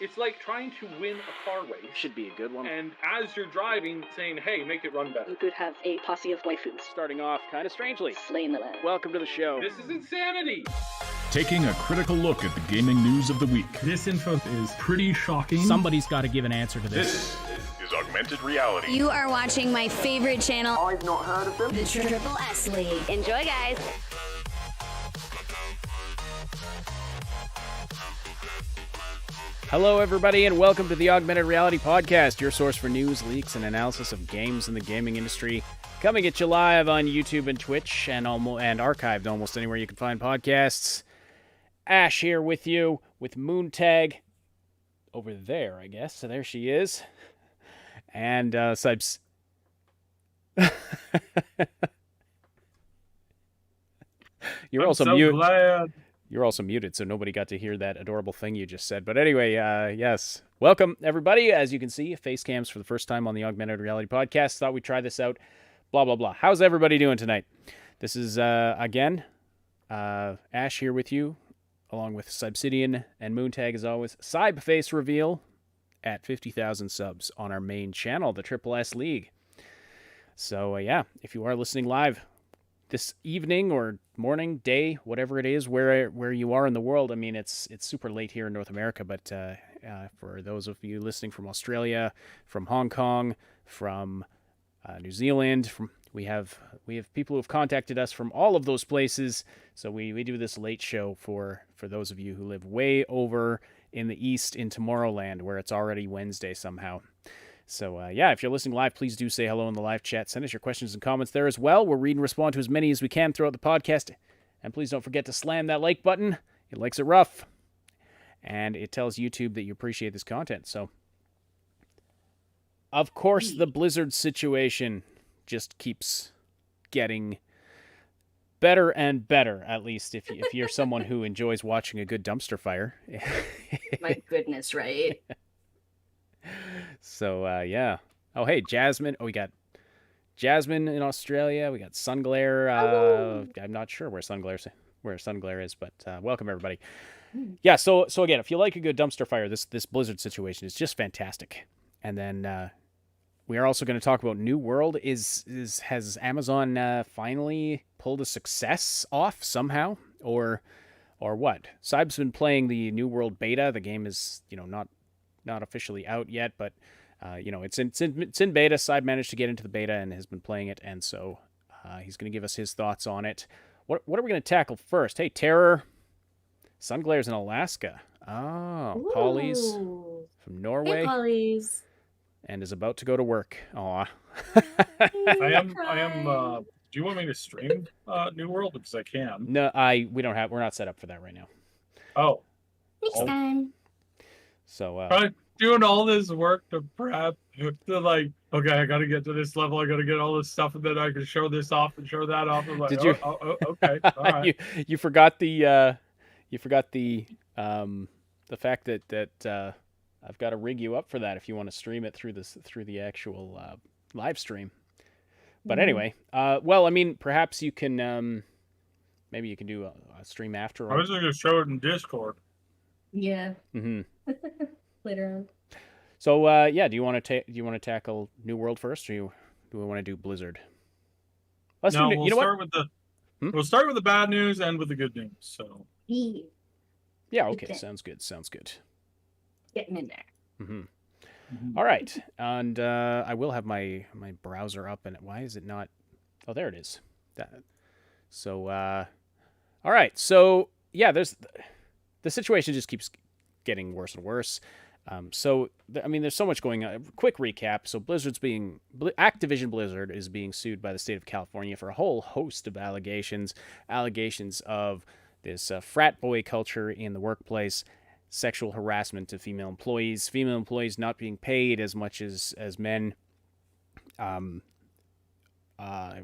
It's like trying to win a car race. Should be a good one. And as you're driving, saying, hey, make it run better. You could have a posse of waifus. Starting off kind of strangely. Slaying the land. Welcome to the show. This is insanity. Taking a critical look at the gaming news of the week. This info is pretty shocking. Somebody's got to give an answer to this. This is Augmented Reality. You are watching my favorite channel. I've not heard of them. The Triple S League. Enjoy, guys. Hello, everybody, and welcome to the Augmented Reality Podcast, your source for news, leaks, and analysis of games in the gaming industry. Coming at you live on YouTube and Twitch, and archived almost anywhere you can find podcasts. Ash here with you, with Moontag over there, I guess. So there she is. And Sibes. You're also muted. You're also muted, so nobody got to hear that adorable thing you just said. But anyway, yes. Welcome, everybody. As you can see, face cams for the first time on the Augmented Reality Podcast. Thought we'd try this out. Blah, blah, blah. How's everybody doing tonight? This is, again, Ash here with you, along with Sibsidian and Moontag, as always. Cybe face reveal at 50,000 subs on our main channel, the Triple S League. So, yeah, if you are listening live this evening or morning, day, whatever it is, where you are in the world. I mean, it's super late here in North America, but for those of you listening from Australia, from Hong Kong, from New Zealand, we have people who have contacted us from all of those places. So we do this late show for those of you who live way over in the east in Tomorrowland, where it's already Wednesday somehow. So, yeah, if you're listening live, please do say hello in the live chat. Send us your questions and comments there as well. We'll read and respond to as many as we can throughout the podcast. And please don't forget to slam that like button. It likes it rough. And it tells YouTube that you appreciate this content. So, of course, the Blizzard situation just keeps getting better and better, at least if you're someone who enjoys watching a good dumpster fire. My goodness, right? So, yeah. Oh, hey, Jasmine. Oh, we got Jasmine in Australia. We got Sunglare. I'm not sure where Sunglare is, but welcome, everybody. Yeah, so again, if you like a good dumpster fire, this Blizzard situation is just fantastic. And then we are also going to talk about New World. Has Amazon finally pulled a success off somehow? Or what? Cybe's been playing the New World beta. The game is, not officially out yet, but it's in beta. Cybe managed to get into the beta and has been playing it, and so he's going to give us his thoughts on it. What are we going to tackle first? Hey, Terror, Sunglare's in Alaska. Oh, Polly's from Norway. Hey, Polly's. And is about to go to work. Aw. I am. Do you want me to stream New World? Because I can. No, we're not set up for that right now. Oh. Next time. So I'm doing all this work to prep to okay, I got to get to this level. I got to get all this stuff, and then I can show this off and show that off. I'm like, did you? Okay, all right. you forgot the fact that I've got to rig you up for that if you want to stream it through the actual live stream. But anyway, well, I mean, perhaps you can maybe you can do a stream after. I was going to show it in Discord. Yeah. Mm-hmm. Later on. So yeah, do you want to tackle New World first, or do we want to do Blizzard? We'll start with the bad news and with the good news. So yeah, okay, sounds good. Getting in there. Mm-hmm. Mm-hmm. All right, and I will have my browser up, and why is it not? Oh, there it is. So all right, so yeah, the situation just keeps getting worse and worse. There's so much going on. Quick recap. So Activision Blizzard is being sued by the state of California for a whole host of allegations of this frat boy culture in the workplace, sexual harassment of female employees not being paid as much as men, a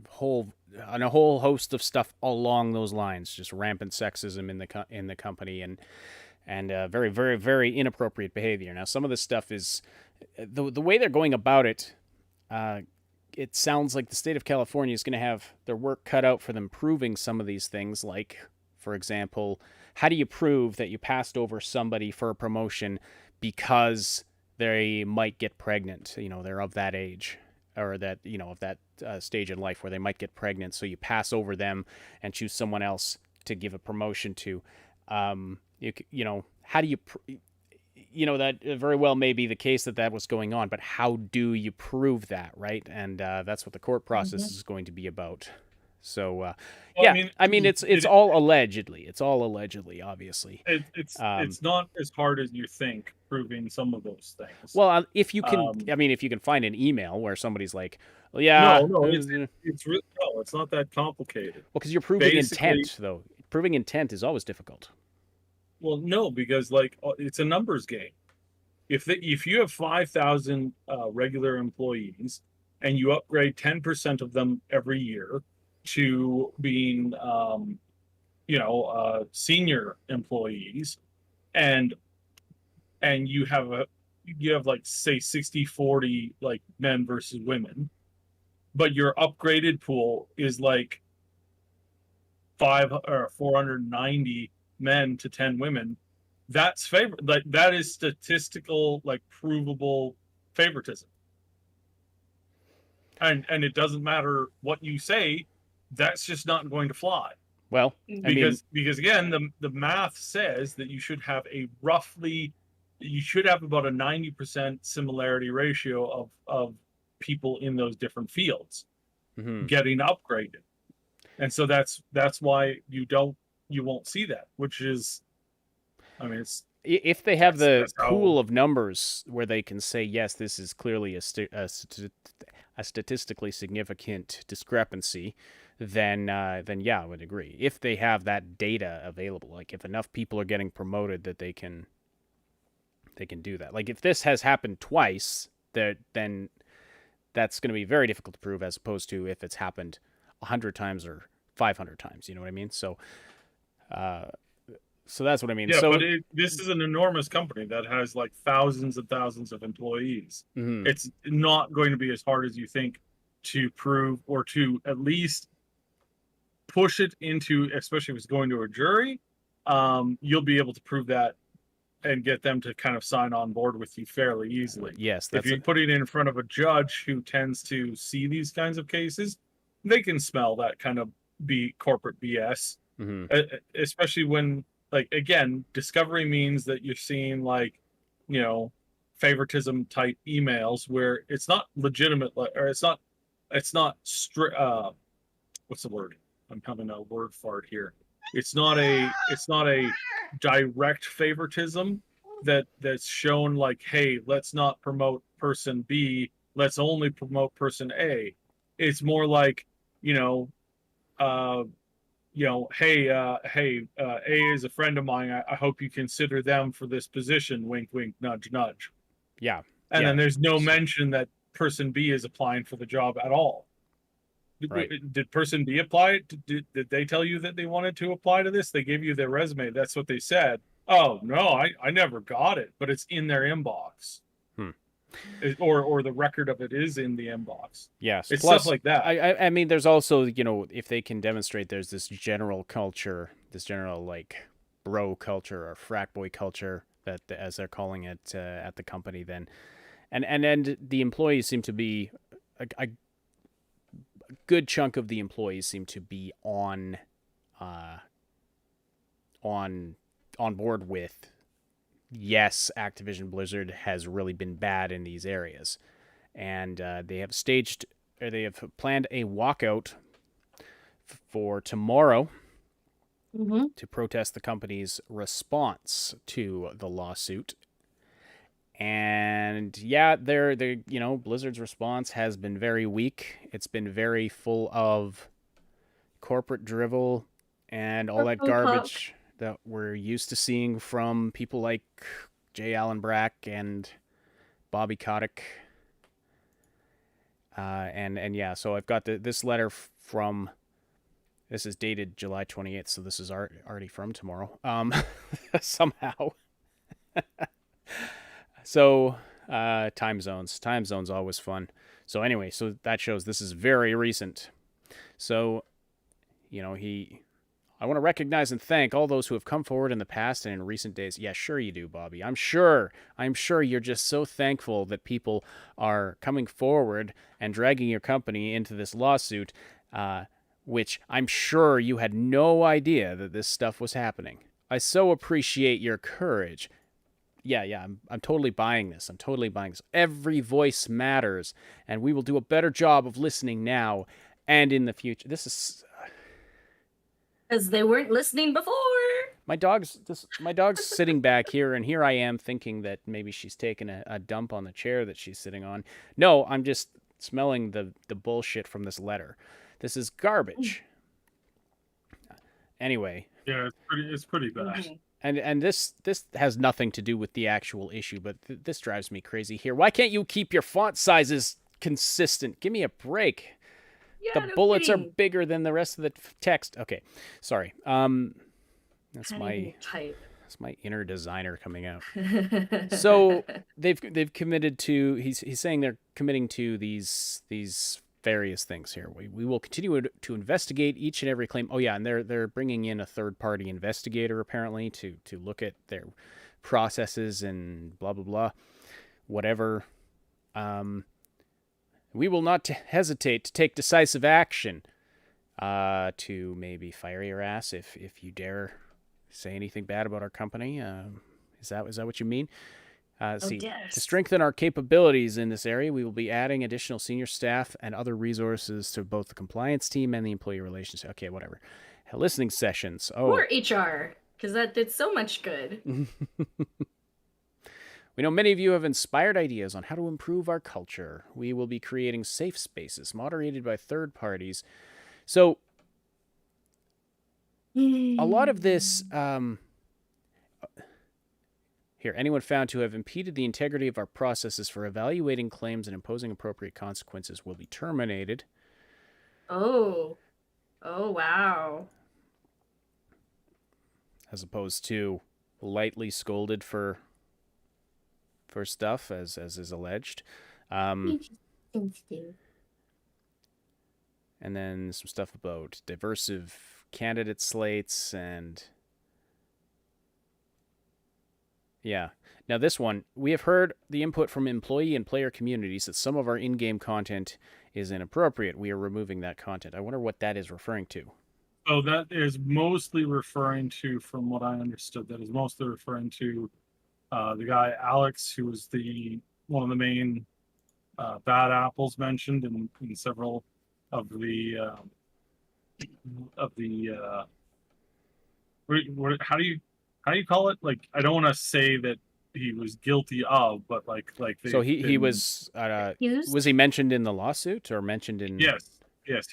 whole host of stuff along those lines, just rampant sexism in the company and very, very, very inappropriate behavior. Now, some of this stuff is the way they're going about it. It sounds like the state of California is going to have their work cut out for them proving some of these things. Like, for example, how do you prove that you passed over somebody for a promotion because they might get pregnant. They're of that age, or that of that stage in life where they might get pregnant. So you pass over them and choose someone else to give a promotion to. How do you? That very well may be the case that was going on, but how do you prove that, right? And that's what the court process is going to be about. So, Well, it's all allegedly. It's all allegedly, obviously. It's not as hard as you think proving some of those things. Well, if you can, if you can find an email where somebody's like, well, yeah, no, it's really it's not that complicated. Well, because you're proving intent, though. Proving intent is always difficult. Well, no, because it's a numbers game. If you have 5,000 regular employees and you upgrade 10% of them every year to being senior employees, and you have like say 60-40 like men versus women, but your upgraded pool is like 490 men to 10 women, that's that is statistical, provable favoritism. And it doesn't matter what you say, that's just not going to fly. Well, because again, the math says that you should have about a 90% similarity ratio of people in those different fields getting upgraded. And so that's why you won't see that, which is, it's, if they have the pool of numbers where they can say, yes, this is clearly a statistically significant discrepancy, then yeah, I would agree. If they have that data available, like if enough people are getting promoted that they can do that. Like if this has happened twice, then that's going to be very difficult to prove, as opposed to if it's happened 100 times or 500 times. You know what I mean? So that's what I mean. Yeah, so, but this is an enormous company that has thousands and thousands of employees. Mm-hmm. It's not going to be as hard as you think to prove, or to at least push it into, especially if it's going to a jury. You'll be able to prove that and get them to kind of sign on board with you fairly easily. Yes, if you put it in front of a judge who tends to see these kinds of cases, they can smell that kind of corporate BS. Mm-hmm. Especially when, again, discovery means that you're seeing favoritism type emails where it's not legitimate, or it's not strict. What's the word? I'm having a word fart here. It's not a direct favoritism that's shown hey, let's not promote person B, let's only promote person A. It's more hey, A is a friend of mine. I hope you consider them for this position. Wink, wink, nudge, nudge. Yeah. And then there's no mention that person B is applying for the job at all. Right. Did person B apply? Did they tell you that they wanted to apply to this? They gave you their resume. That's what they said. Oh, no, I never got it, but it's in their inbox. Or the record of it is in the inbox. Yes, it's stuff like that. I mean, there's also, if they can demonstrate there's this general culture, this general bro culture or frat boy culture, that as they're calling it at the company, then and the employees seem to be a good chunk of the employees seem to be on board with, yes, Activision Blizzard has really been bad in these areas, and they have planned a walkout for tomorrow to protest the company's response to the lawsuit. And yeah, Blizzard's response has been very weak. It's been very full of corporate drivel and all that garbage that we're used to seeing from people like J. Allen Brack and Bobby Kotick. And yeah, so I've got this letter from, this is dated July 28th, so this is already from tomorrow, somehow. So, time zones always fun. So anyway, so that shows this is very recent. So, he I want to recognize and thank all those who have come forward in the past and in recent days. Yeah, sure you do, Bobby. I'm sure you're just so thankful that people are coming forward and dragging your company into this lawsuit, which I'm sure you had no idea that this stuff was happening. I so appreciate your courage. Yeah, I'm totally buying this. Every voice matters, and we will do a better job of listening now and in the future. This is... Because they weren't listening before. My dog's sitting back here, and here I am thinking that maybe she's taking a dump on the chair that she's sitting on. No, I'm just smelling the bullshit from this letter. This is garbage. Anyway. Yeah, it's pretty bad. And this has nothing to do with the actual issue, but this drives me crazy here. Why can't you keep your font sizes consistent? Give me a break. Yeah, the bullets are bigger than the rest of the text. Okay, sorry. That's my inner designer coming out. So they've committed to. He's saying they're committing to these various things here. We will continue to investigate each and every claim. Oh yeah, and they're bringing in a third-party investigator apparently to look at their processes and blah blah blah, whatever. We will not hesitate to take decisive action to maybe fire your ass if you dare say anything bad about our company. Is that what you mean? To strengthen our capabilities in this area, we will be adding additional senior staff and other resources to both the compliance team and the employee relations. Okay, whatever. Listening sessions. Oh, or HR, because that did so much good. We know many of you have inspired ideas on how to improve our culture. We will be creating safe spaces moderated by third parties. So, a lot of this... Here, anyone found to have impeded the integrity of our processes for evaluating claims and imposing appropriate consequences will be terminated. Oh, wow. As opposed to lightly scolded for stuff, as is alleged. And then some stuff about diversive candidate slates and... Yeah. Now this one, we have heard the input from employee and player communities that some of our in-game content is inappropriate. We are removing that content. I wonder what that is referring to. Oh, that is mostly referring to, from what I understood, the guy Alex, who was one of the main bad apples mentioned in several of the how do you call it? Like, I don't want to say that he was guilty of, but like. So he was he mentioned in the lawsuit or mentioned in? Yes,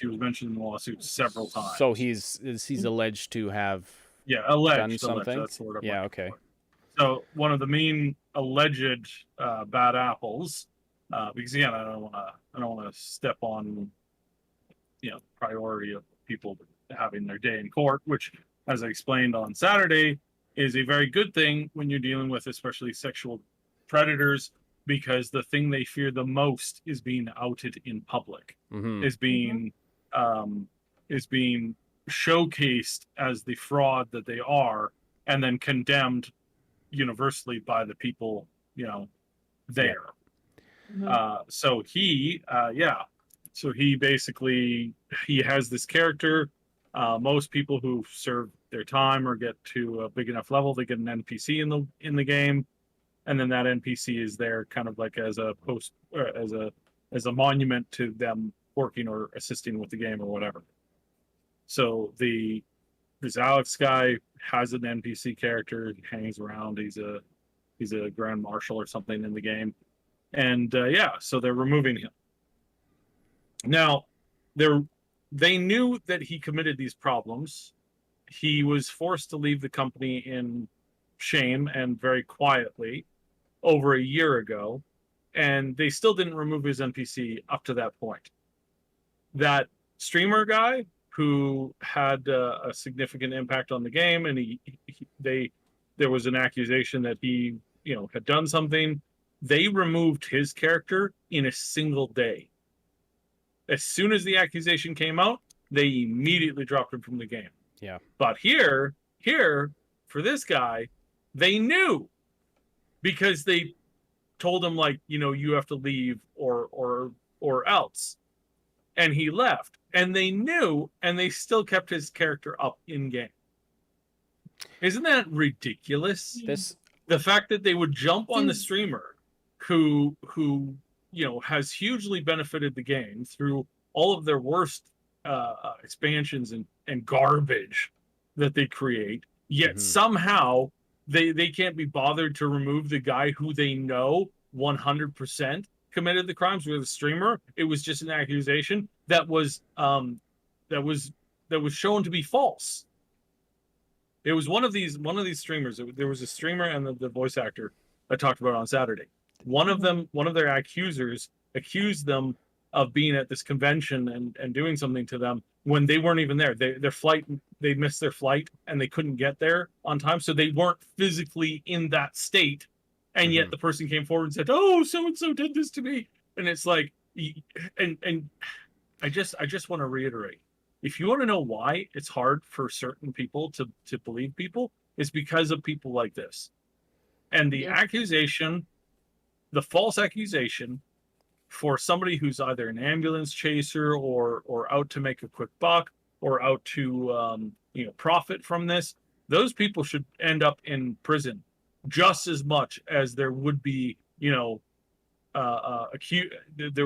he was mentioned in the lawsuit several times. So he's alleged to have done something. That's sort of okay. So one of the main alleged bad apples, because again, I don't want to step on, priority of people having their day in court, which, as I explained on Saturday, is a very good thing when you're dealing with especially sexual predators, because the thing they fear the most is being outed in public, is being showcased as the fraud that they are, and then condemned universally by the people there. So he basically has this character. Most people who serve their time or get to a big enough level, they get an NPC in the game, and then that NPC is there kind of like as a as a monument to them working or assisting with the game or whatever. So this Alex guy has an NPC character. He hangs around. He's a grand marshal or something in the game, and so they're removing him. Now, they knew that he committed these problems. He was forced to leave the company in shame and very quietly over a year ago, and they still didn't remove his NPC up to that point. That streamer guy who had a significant impact on the game, and there was an accusation that he had done something. They removed his character in a single day. As soon as the accusation came out, they immediately dropped him from the game. Yeah. But here, for this guy, they knew because they told him, like, you have to leave or else. And he left. And they knew, and they still kept his character up in game. Isn't that ridiculous? The fact that they would jump on the streamer who has hugely benefited the game through all of their worst expansions and garbage that they create, yet somehow they can't be bothered to remove the guy who they know 100% committed the crimes with a streamer. It was just an accusation that was shown to be false. It was one of these streamers. There was a streamer and the voice actor I talked about on Saturday. One of their accusers accused them of being at this convention and doing something to them when they weren't even there. They missed their flight and they couldn't get there on time, so they weren't physically in that state. And yet the person came forward and said, "Oh, so and so did this to me," and it's like, and I just want to reiterate. If you want to know why it's hard for certain people to believe people, it's because of people like this. And the accusation, the false accusation for somebody who's either an ambulance chaser or out to make a quick buck or out to profit from this, those people should end up in prison just as much as there would be, there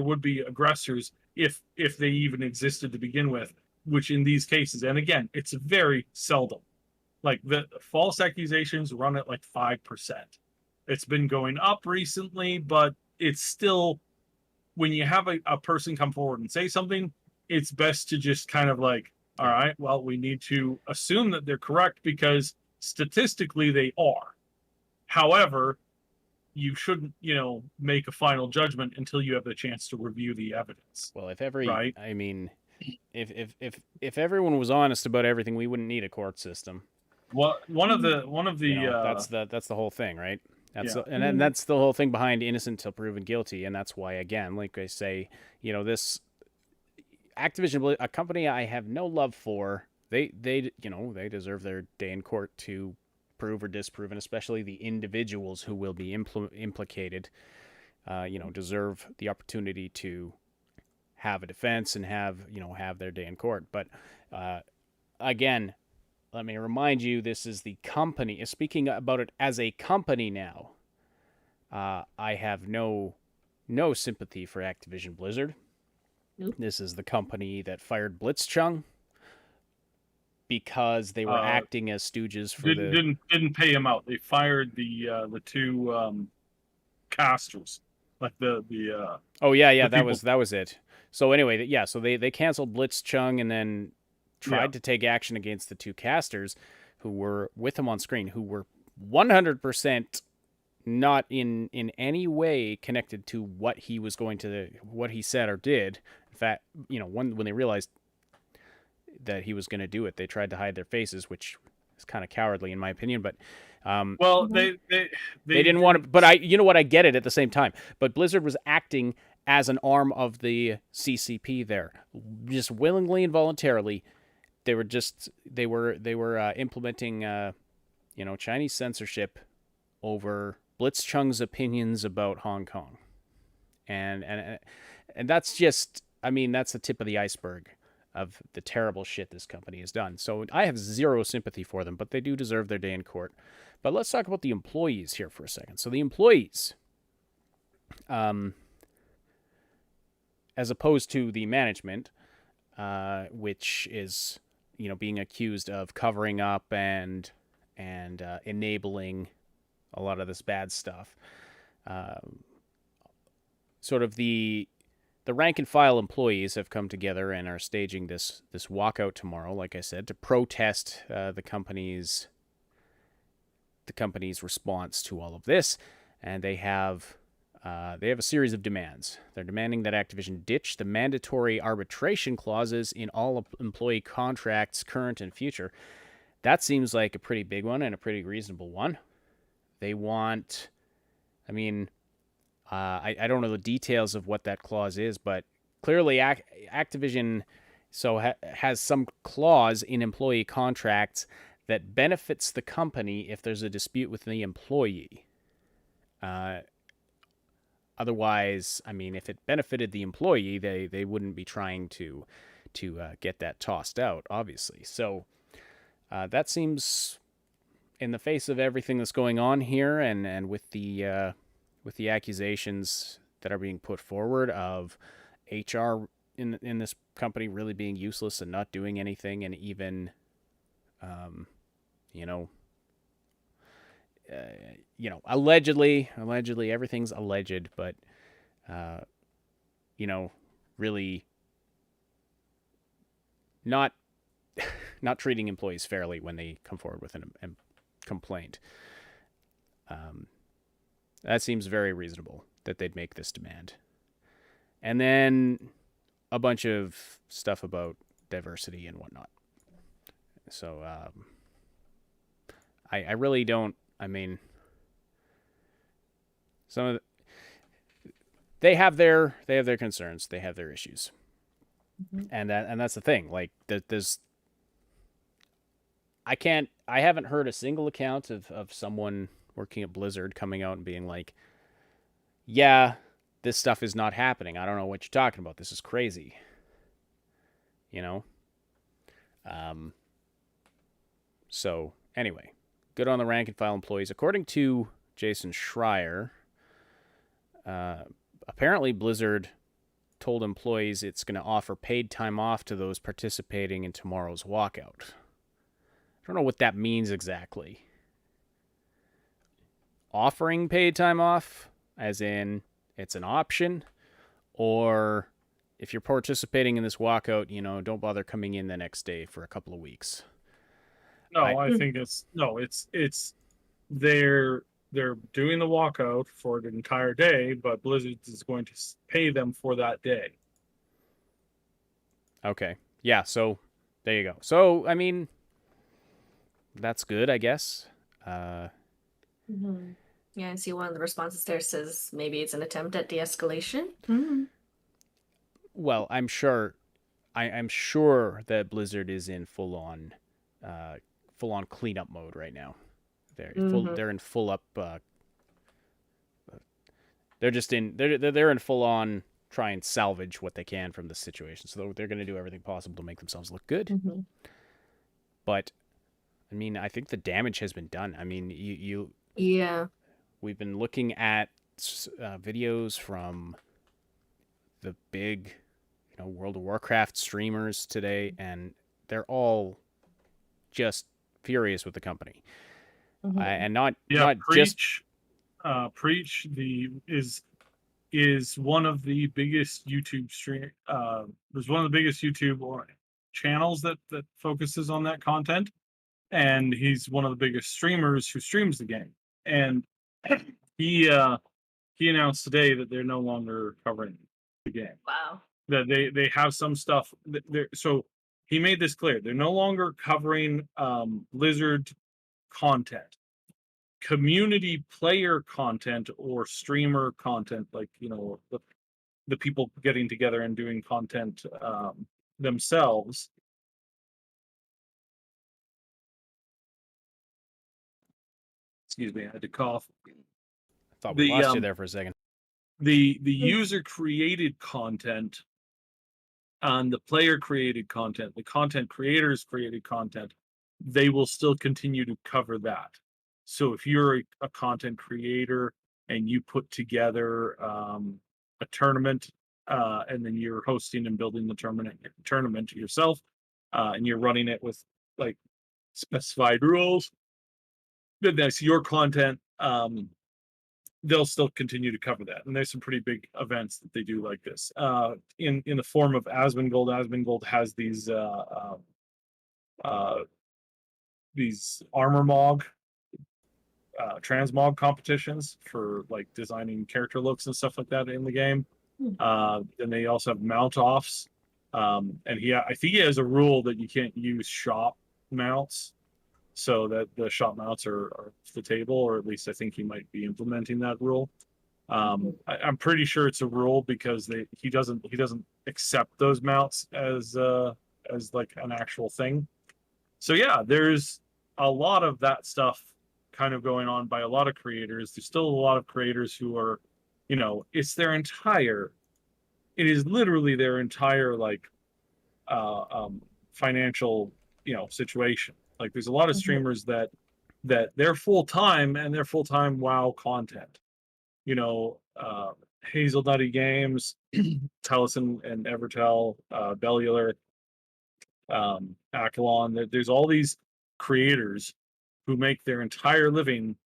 would be aggressors if they even existed to begin with. Which in these cases, and again, it's very seldom. Like the false accusations run at like 5%. It's been going up recently, but it's still, when you have a person come forward and say something, it's best to just kind of like, all right, well, we need to assume that they're correct because statistically they are. However, you shouldn't, make a final judgment until you have the chance to review the evidence. Well, I mean, if everyone was honest about everything, we wouldn't need a court system. Well, one of the that's the whole thing, right? And that's the whole thing behind innocent till proven guilty, and that's why, again, like I say, this Activision, a company I have no love for, they deserve their day in court to prove or disprove, and especially the individuals who will be implicated, deserve the opportunity to have a defense and have their day in court. But again, let me remind you, this is the company. Speaking about it as a company now, I have no sympathy for Activision Blizzard. Nope. This is the company that fired Blitzchung because they were acting as stooges for didn't pay him out. They fired the two casters, like the that was it. So anyway, so they canceled Blitzchung and then tried to take action against the two casters who were with him on screen, who were 100% not in any way connected to what he said or did. In fact, when they realized that he was going to do it, they tried to hide their faces, which is kind of cowardly in my opinion. But they didn't want to. But I get it at the same time. But Blizzard was acting as an arm of the CCP there, just willingly and voluntarily. They were implementing Chinese censorship over Blitzchung's opinions about Hong Kong, and that's just, that's the tip of the iceberg of the terrible shit this company has done. So I have zero sympathy for them, but they do deserve their day in court. But let's talk about the employees here for a second. So the employees, as opposed to the management, which is, being accused of covering up and enabling a lot of this bad stuff. Sort of the rank and file employees have come together and are staging this walkout tomorrow, like I said, to protest the company's response to all of this, and they have a series of demands. They're demanding that Activision ditch the mandatory arbitration clauses in all employee contracts, current and future. That seems like a pretty big one and a pretty reasonable one. They want, I don't know the details of what that clause is, but clearly Activision has some clause in employee contracts that benefits the company if there's a dispute with the employee. Otherwise, I mean, if it benefited the employee, they wouldn't be trying to get that tossed out, obviously. So that seems, in the face of everything that's going on here, and with the accusations that are being put forward of HR in this company really being useless and not doing anything, and even, allegedly everything's alleged, but really not treating employees fairly when they come forward with a complaint. That seems very reasonable that they'd make this demand. And then a bunch of stuff about diversity and whatnot. So I really don't. I mean, some of they have their concerns, they have their issues, and that's the thing. Like there's, I haven't heard a single account of someone working at Blizzard coming out and being like, yeah, this stuff is not happening. I don't know what you're talking about. This is crazy. So anyway, good on the rank and file employees. According to Jason Schreier, apparently Blizzard told employees it's going to offer paid time off to those participating in tomorrow's walkout. I don't know what that means exactly. Offering paid time off, as in it's an option, or if you're participating in this walkout, don't bother coming in the next day for a couple of weeks. No, I think it's they're doing the walkout for the entire day, but Blizzard is going to pay them for that day. Okay. Yeah, so there you go. So, I mean, that's good, I guess. Yeah, I see one of the responses there says maybe it's an attempt at de-escalation. Well, I'm sure that Blizzard is in full on cleanup mode right now. They're in full up. They're in full on try and salvage what they can from this situation. So they're going to do everything possible to make themselves look good. But I mean, I think the damage has been done. I mean, Yeah. We've been looking at videos from the big, World of Warcraft streamers today, and they're all just furious with the company. And not Preach. Preach is one of the biggest YouTube there's one of the biggest YouTube channels that focuses on that content, and he's one of the biggest streamers who streams the game. And he announced today that they're no longer covering the game. Wow. That they have some stuff so he made this clear. They're no longer covering Blizzard content. Community player content or streamer content, like the people getting together and doing content themselves. Excuse me, I had to cough. I thought we lost you there for a second. The user created content and the player created content, the content creators created content, they will still continue to cover that. So if you're a content creator and you put together a tournament and then you're hosting and building the tournament yourself and you're running it with like specified rules, then that's your content. They'll still continue to cover that. And there's some pretty big events that they do like this. In the form of Asmongold. Asmongold has these armor mog, transmog competitions for like designing character looks and stuff like that in the game. Then they also have mount offs. And I think he has a rule that you can't use shop mounts, so that the shop mounts are off the table, or at least I think he might be implementing that rule. I'm pretty sure it's a rule because he doesn't accept those mounts as as like an actual thing. So yeah, there's a lot of that stuff kind of going on by a lot of creators. There's still a lot of creators who are, it's their entire, it is literally their entire like financial, situation. Like there's a lot of streamers that they're full time and they're full time WoW content. Hazel Nutty Games, Telus and Evertel, Bellular, Akalon. There's all these creators who make their entire living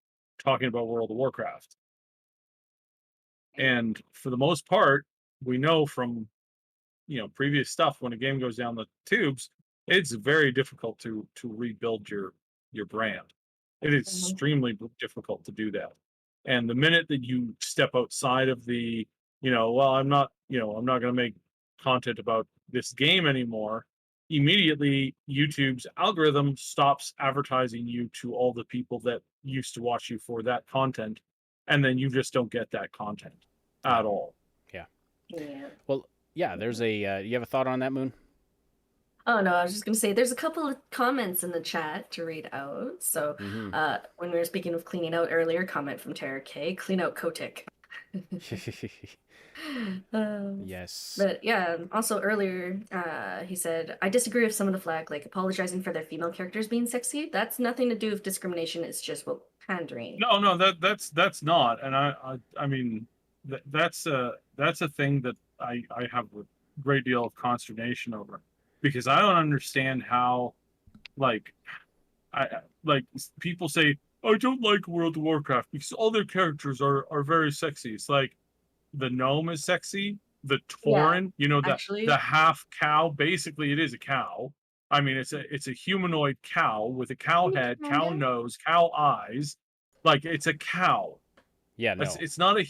talking about World of Warcraft. And for the most part, we know from previous stuff, when a game goes down the tubes, it's very difficult to rebuild your brand. It is extremely difficult to do that. And the minute that you step outside of the, well, I'm not going to make content about this game anymore, immediately YouTube's algorithm stops advertising you to all the people that used to watch you for that content, and then you just don't get that content at all. Yeah. Yeah. Well, yeah, there's a you have a thought on that, Moon? Oh no, I was just gonna say there's a couple of comments in the chat to read out. So when we were speaking of cleaning out earlier, comment from Tara K, clean out Kotick. Yes. But yeah, also earlier, he said, I disagree with some of the flag, like apologizing for their female characters being sexy. That's nothing to do with discrimination. It's just pandering. No, that's not. And I mean, that's a thing that I have a great deal of consternation over, because I don't understand how, like people say, I don't like World of Warcraft because all their characters are very sexy. It's like, the gnome is sexy, the Tauren, the half cow, basically it is a cow. I mean, it's a humanoid cow with a cow head, cow nose, cow eyes. Like, it's a cow. Yeah, no. It's not a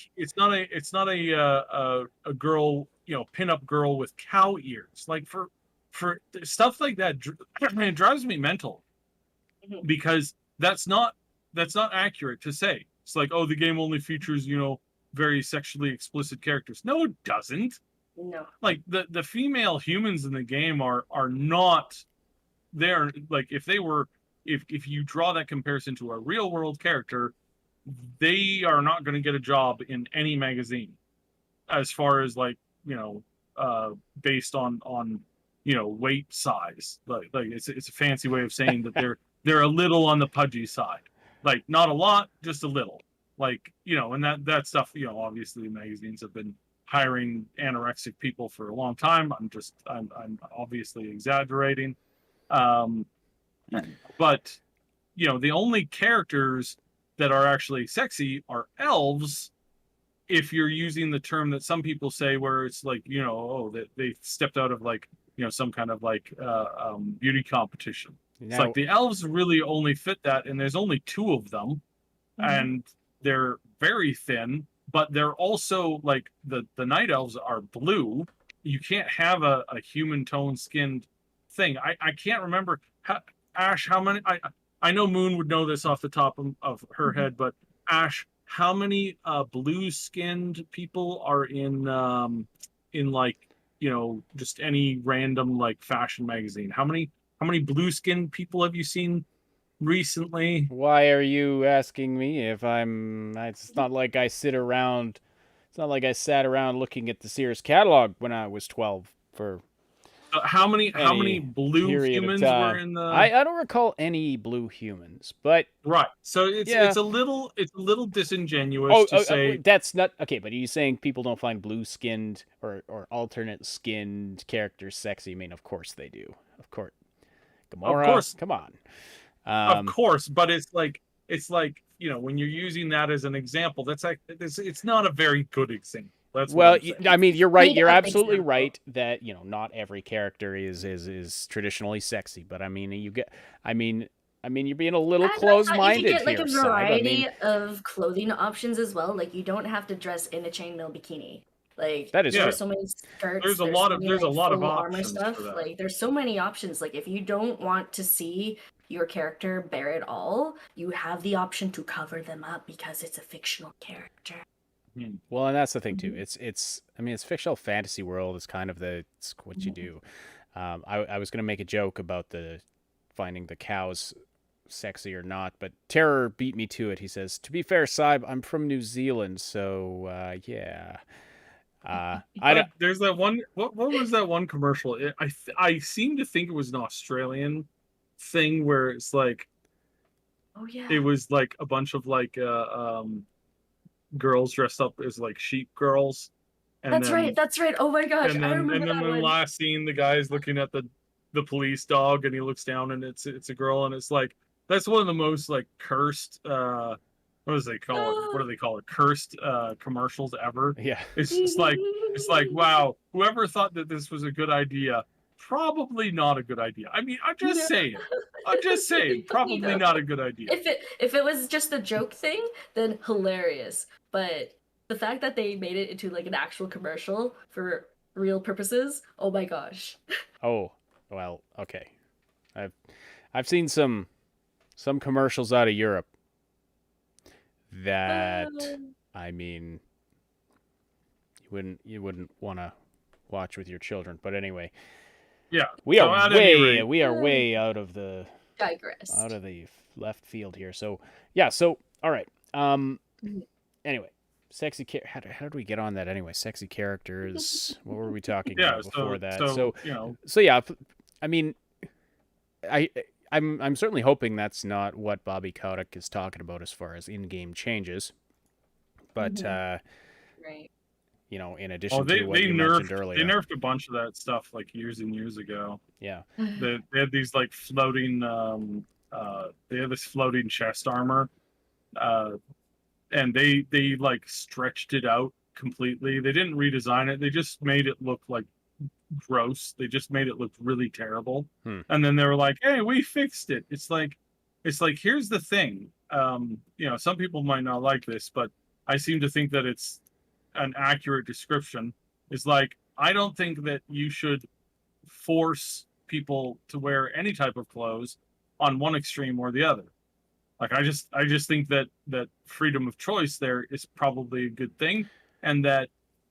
girl, pinup girl with cow ears. Like, for stuff like that, it drives me mental, because that's not accurate to say. It's like, oh, the game only features, very sexually explicit characters. No, it doesn't. No. Like, the female humans in the game are not there. Like, if you draw that comparison to a real world character, they are not going to get a job in any magazine, as far as like, based on weight size. Like it's a fancy way of saying that they're a little on the pudgy side. Like, not a lot, just a little. Like, and that stuff, obviously magazines have been hiring anorexic people for a long time. I'm obviously exaggerating. But, the only characters that are actually sexy are elves, if you're using the term that some people say, where it's like, that they stepped out of like, some kind of like beauty competition. It's like the elves really only fit that, and there's only 2 of them, and they're very thin, but they're also like the night elves are blue. You can't have a human tone skinned thing. I can't remember Ash, how many, I know Moon would know this off the top of her head, but Ash, how many blue skinned people are in like, just any random like fashion magazine? How many blue skinned people have you seen recently? Why are you asking me if it's not like I sat around looking at the Sears catalog when I was 12 for how many blue humans were in the I don't recall any blue humans, but right. So it's a little disingenuous to say that's not okay, but are you saying people don't find blue skinned or alternate skinned characters sexy? I mean, of course they do. Of course. Gamora, of course. Come on. Of course, but it's like when you're using that as an example, that's like it's not a very good example. That's well, I mean, you're right. You're absolutely right that not every character is traditionally sexy, but I mean, you're being a little close-minded here. You get like a variety of clothing options as well. Like, you don't have to dress in a chainmail bikini. Like, that is there's so many skirts. There's a lot of options stuff. For that. Like, there's so many options. Like, if you don't want to see your character bare it all, you have the option to cover them up because it's a fictional character. Well, and that's the thing too. It's fictional fantasy world is kind of it's what you do. I was going to make a joke about the finding the cows sexy or not, but Terror beat me to it. He says, "To be fair, Saib, I'm from New Zealand, so yeah." I don't. There's that one. What was that one commercial? I seem to think it was an Australian thing where it's like Oh yeah. it was like a bunch of like girls dressed up as like sheep girls. And That's then, right. That's right. Oh my gosh, And I then remember and then that the one. last scene, the guy's looking at the police dog, and he looks down, and it's a girl, and it's like that's one of the most like cursed. What does they call it? What do they call it? Cursed commercials ever. Yeah. It's just like wow, whoever thought that this was a good idea, probably not a good idea. I mean, I'm just saying, probably not a good idea. If it was just a joke thing, then hilarious. But the fact that they made it into like an actual commercial for real purposes, oh my gosh. Oh, well, okay. I've seen some commercials out of Europe that I mean you wouldn't want to watch with your children. But anyway, yeah, we are way out of the Digress. out of the left field here. So yeah, so all right. Anyway, sexy how did we get on that anyway? Sexy characters. What were we talking about before that? So you know. So yeah, I mean, I'm certainly hoping that's not what Bobby Kotick is talking about as far as in-game changes. But right. You know, in addition to what you mentioned earlier, they nerfed a bunch of that stuff like years and years ago. Yeah, they had these like floating. They had this floating chest armor, and they like stretched it out completely. They didn't redesign it. They just made it look like gross. They just made it look really terrible. And then they were like, "Hey, we fixed it." It's like here's the thing. You know, some people might not like this, but I seem to think that it's an accurate description. Is like, I don't think that you should force people to wear any type of clothes on one extreme or the other. Like, I just think that freedom of choice there is probably a good thing, and that,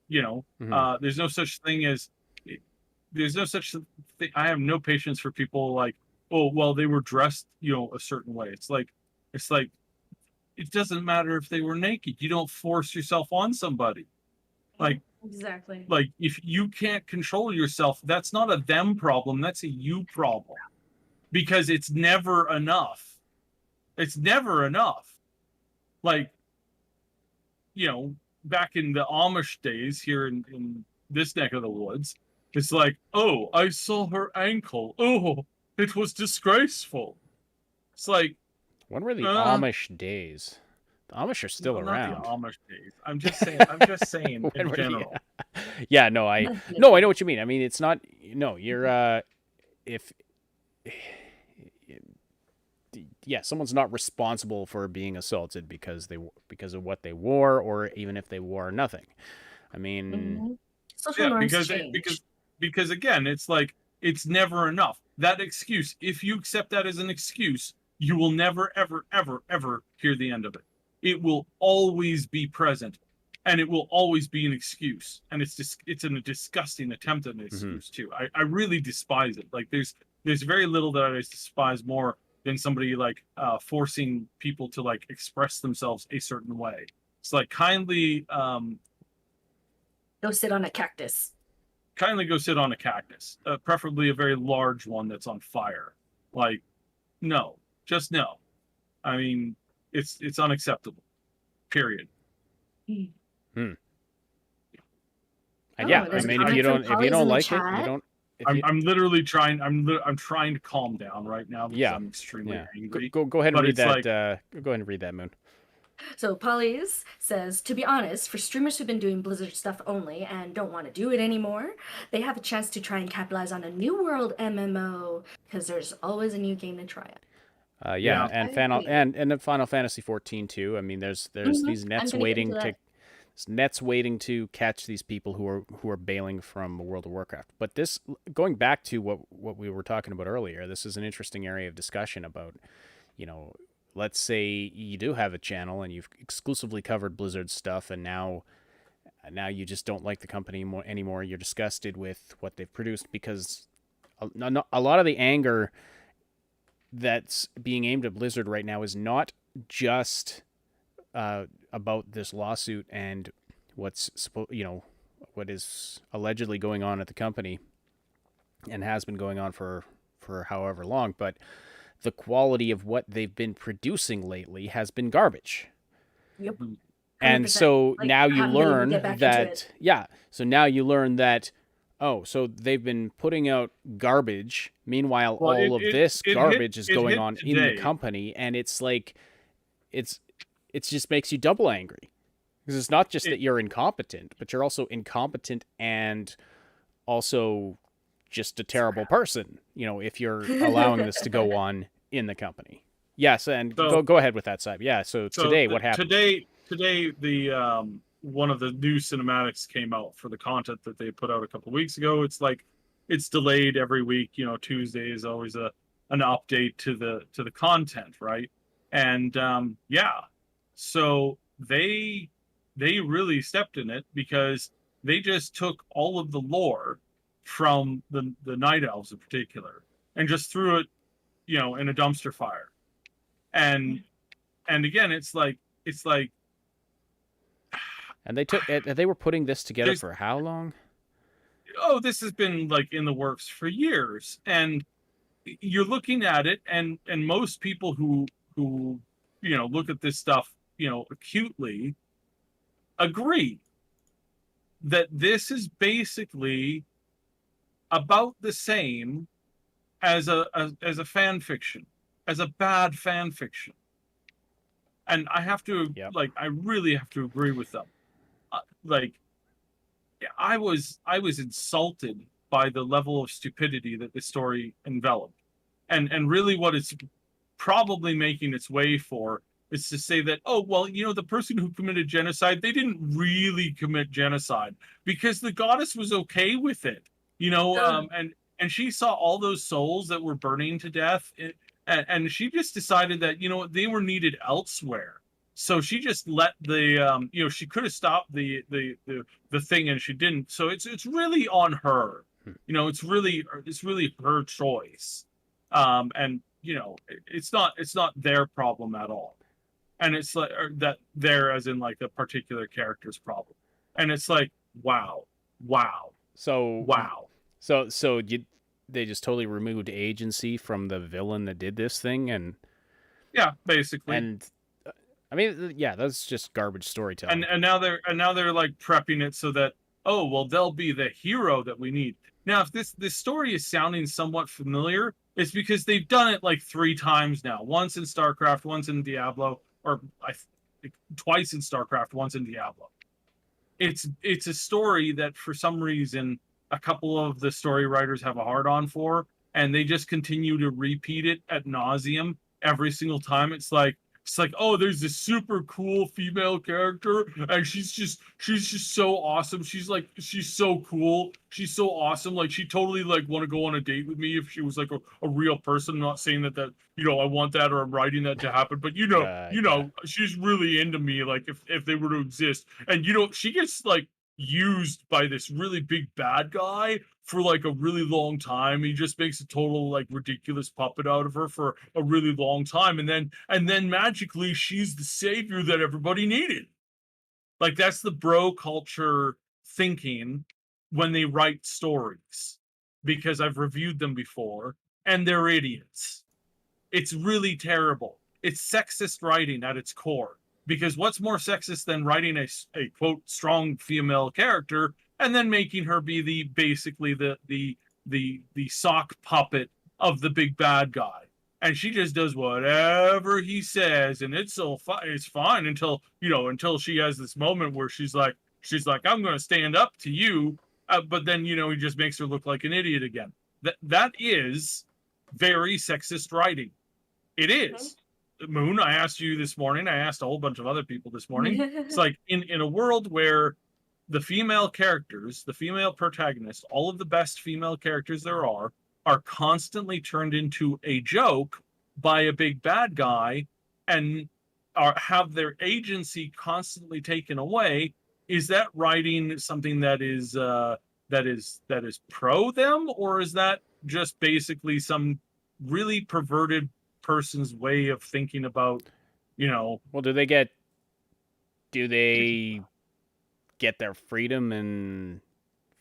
you know, there's no such thing. I have no patience for people like, oh, well, they were dressed, you know, a certain way. It's like it doesn't matter if they were naked. You don't force yourself on somebody. Like, exactly. Like, if you can't control yourself, that's not a them problem. That's a you problem, because it's never enough. It's never enough. Like, you know, back in the Amish days here in this neck of the woods, it's like, oh, I saw her ankle. Oh, it was disgraceful. It's like, when were the Amish days? The Amish are still around. Not the Amish days. I'm just saying in general. Yeah, no, I know what you mean. I mean, it's not. No, you're yeah, someone's not responsible for being assaulted because of what they wore, or even if they wore nothing. I mean, because again, it's like, it's never enough. That excuse, if you accept that as an excuse, you will never, ever, ever, ever hear the end of it. It will always be present, and it will always be an excuse. And it's a disgusting attempt at an excuse too. I really despise it. Like, there's very little that I despise more than somebody like forcing people to like express themselves a certain way. It's like, kindly go sit on a cactus. Kindly go sit on a cactus, preferably a very large one that's on fire. Like, no, just no. I mean, it's unacceptable. Period. And yeah, I mean, if you don't like it, you don't. I'm literally trying. I'm trying to calm down right now because I'm extremely angry. Go ahead and read that. Like, go ahead and read that, Moon. So Polly's says, to be honest, for streamers who've been doing Blizzard stuff only and don't want to do it anymore, they have a chance to try and capitalize on a new world MMO, because there's always a new game to try it. And Final Fantasy 14 too. I mean, there's these nets waiting to catch these people who are bailing from World of Warcraft. But this, going back to what we were talking about earlier, this is an interesting area of discussion about, you know, let's say you do have a channel and you've exclusively covered Blizzard stuff, and now you just don't like the company anymore. You're disgusted with what they've produced because a lot of the anger that's being aimed at Blizzard right now is not just about this lawsuit and what is allegedly going on at the company and has been going on for however long, but the quality of what they've been producing lately has been garbage. Yep. And so Like, now you haven't been able to learn get back into that, it. yeah. So now you learn that, oh, so they've been putting out garbage. Meanwhile, Well, all of this garbage is going hit on today. in the company, and it's like, it just makes you double angry because it's not just that you're incompetent, but you're also incompetent and also just a terrible person. You know, if you're allowing this to go on in the company. Yes, and So- go ahead with that side. Yeah. So today, what happened? Today, the one of the new cinematics came out for the content that they put out a couple of weeks ago. It's like it's delayed every week. You know, Tuesday is always an update to the content, right? And yeah, so they really stepped in it because they just took all of the lore from the Night Elves in particular and just threw it, you know, in a dumpster fire. And again, it's like And they were putting this together for how long? oh, this has been like in the works for years. And you're looking at it, and most people who you know look at this stuff, you know, acutely agree that this is basically about the same as a fan fiction, as a bad fan fiction. And I have to I really have to agree with them. I was insulted by the level of stupidity that the story enveloped, and really what it's probably making its way for is to say that, oh well, you know, the person who committed genocide, they didn't really commit genocide because the goddess was okay with it, you know, and she saw all those souls that were burning to death, and she just decided that, you know, they were needed elsewhere. So she just let the you know, she could have stopped the thing and she didn't. So it's really on her. You know, it's really her choice. And you know, it's not their problem at all. And it's like that there as in like a particular character's problem. And it's like, wow. So they just totally removed agency from the villain that did this thing, and yeah, basically. And I mean, yeah, that's just garbage storytelling. And now they're like prepping it so that, oh well, they'll be the hero that we need. Now, if this story is sounding somewhat familiar, it's because they've done it like 3 times now. Once in StarCraft, once in Diablo, or twice in StarCraft, once in Diablo. It's a story that for some reason a couple of the story writers have a hard on for, and they just continue to repeat it ad nauseum every single time. It's like, oh, there's this super cool female character, and she's just so awesome. She's so cool. She's so awesome. Like, she totally like want to go on a date with me if she was like a real person. I'm not saying that you know, I want that or I'm writing that to happen, but you know, she's really into me. Like if they were to exist, and you know, she gets like used by this really big bad guy for like a really long time. He just makes a total like ridiculous puppet out of her for a really long time, and then magically she's the savior that everybody needed. Like, that's the bro culture thinking when they write stories, because I've reviewed them before and they're idiots. It's really terrible. It's sexist writing at its core. Because what's more sexist than writing a quote strong female character and then making her be basically the sock puppet of the big bad guy, and she just does whatever he says, and it's fine until she has this moment where she's like I'm going to stand up to you, but then you know he just makes her look like an idiot again. That is very sexist writing. It is. Moon, I asked you this morning, I asked a whole bunch of other people this morning. It's like in a world where the female characters, the female protagonists, all of the best female characters there are constantly turned into a joke by a big bad guy and have their agency constantly taken away. Is that writing something that is pro them, or is that just basically some really perverted person's way of thinking about, Well, do they get their freedom and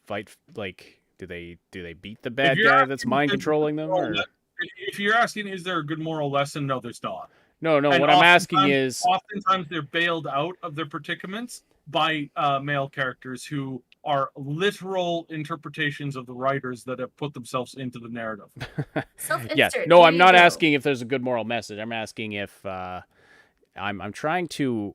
fight? Like, do they beat the bad guy that's mind controlling them? Or if you're asking, is there a good moral lesson? No, there's not. No. And What I'm asking is, oftentimes they're bailed out of their predicaments by male characters who are literal interpretations of the writers that have put themselves into the narrative. yeah. No, I'm not asking if there's a good moral message. I'm asking if I'm trying to.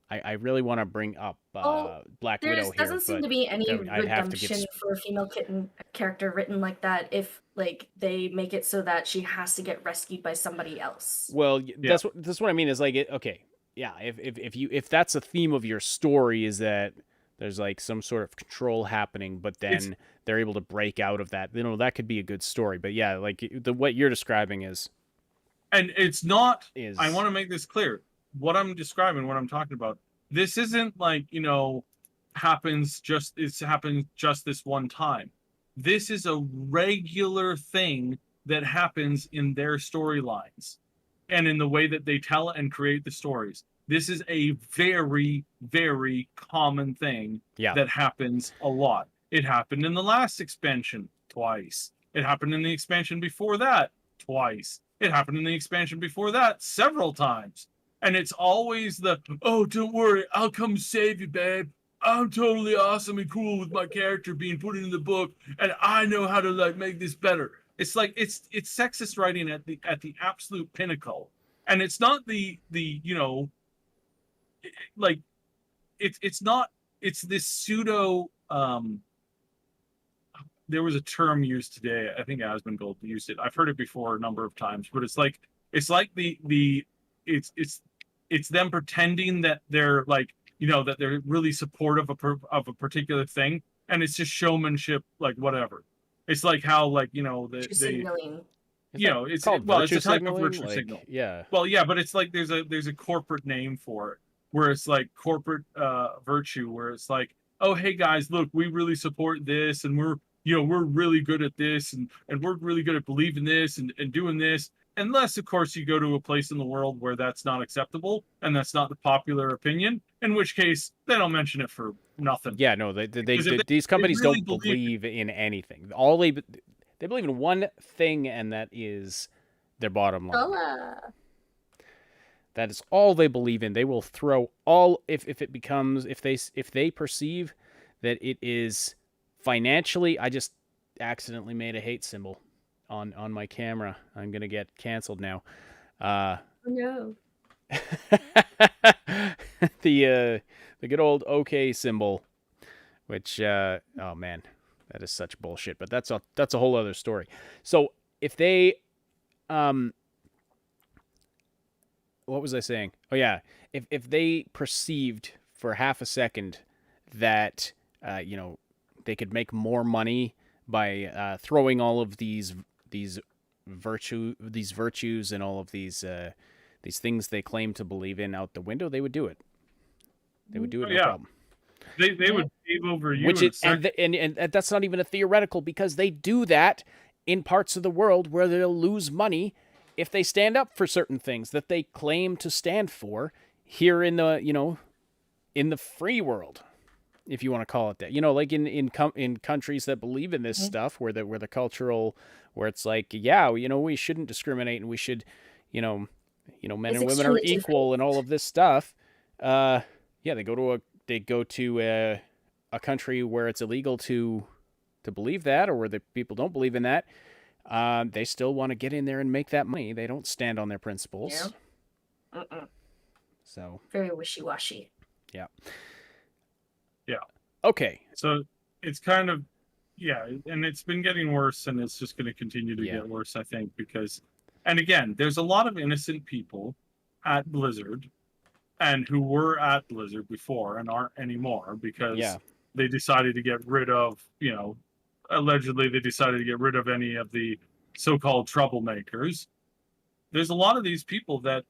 I really want to bring up Black Widow here. There doesn't seem to be any I'd have to redemption for a female kitten character written like that if like they make it so that she has to get rescued by somebody else. Well, that's what I mean is like okay, yeah, if that's a theme of your story is that there's like some sort of control happening, but then they're able to break out of that. That could be a good story. But yeah, like what you're describing is, and it's not. I want to make this clear. What I'm describing, what I'm talking about, this isn't like, happens just this one time. This is a regular thing that happens in their storylines and in the way that they tell and create the stories. This is a very, very common thing that happens a lot. It happened in the last expansion twice. It happened in the expansion before that twice. It happened in the expansion before that several times. And it's always oh, don't worry, I'll come save you, babe. I'm totally awesome and cool with my character being put in the book, and I know how to like make this better. It's like it's sexist writing at the absolute pinnacle, and it's not it's this pseudo. There was a term used today. I think Asmongold used it. I've heard it before a number of times, but it's like it's them pretending that they're like, that they're really supportive of a particular thing, and it's just showmanship, like whatever. It's it's called it's a type of virtue signal. Yeah. Well, yeah, but it's like there's a corporate name for it, where it's like corporate virtue, where it's like, oh, hey guys, look, we really support this, and we're really good at this, and we're really good at believing this and doing this. Unless, of course, you go to a place in the world where that's not acceptable and that's not the popular opinion, in which case they don't mention it for nothing. Yeah, no, these companies don't believe in anything. They believe in one thing, and that is their bottom line. Hola. That is all they believe in. They will throw all if they perceive that it is financially. I just accidentally made a hate symbol on my camera. I'm gonna get canceled now. No. The good old OK symbol, which oh man, that is such bullshit. But that's a whole other story. So if they what was I saying? Oh yeah, if they perceived for half a second that they could make more money by throwing all of these virtues and all of these things they claim to believe in out the window, they would do it. They would do it, no problem. They would pave over you. And that's not even a theoretical, because they do that in parts of the world where they'll lose money if they stand up for certain things that they claim to stand for here in the in the free world, if you want to call it that. Like in countries that believe in this stuff, where the cultural, where it's like, we shouldn't discriminate, and we should, men and women are equal and all of this stuff. They go to a country where it's illegal to believe that, or where the people don't believe in that. They still want to get in there and make that money. They don't stand on their principles. Yeah. So very wishy-washy. Yeah. Yeah. Okay. So it's kind of, and it's been getting worse, and it's just going to continue to get worse, I think, because, and again, there's a lot of innocent people at Blizzard, and who were at Blizzard before and aren't anymore, because they decided to get rid of, allegedly they decided to get rid of any of the so-called troublemakers. There's a lot of these people that,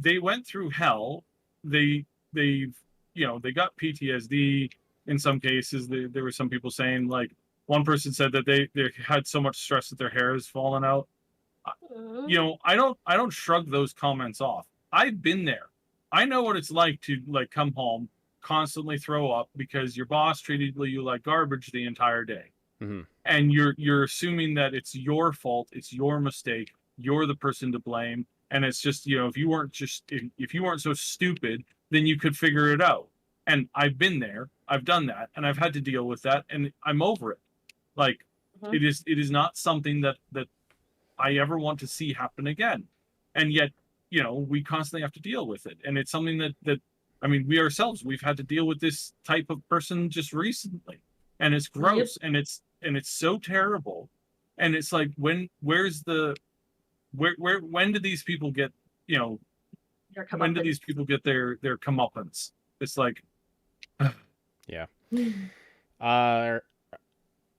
they went through hell. They got PTSD in some cases. There were some people saying like, one person said that they had so much stress that their hair has fallen out. You know, I don't shrug those comments off. I've been there. I know what it's like to like come home, constantly throw up because your boss treated you like garbage the entire day. Mm-hmm. And you're assuming that it's your fault, it's your mistake, you're the person to blame, and it's just, you know, if you weren't so stupid, then you could figure it out. And I've been there, I've done that, and I've had to deal with that, and I'm over it. Like, it is not something that I ever want to see happen again. And yet, you know, we constantly have to deal with it. And it's something that I mean, we ourselves, we've had to deal with this type of person just recently. And it's gross, and it's so terrible. And it's like, when do these people get, you know, when do these people get their comeuppance? It's like, yeah.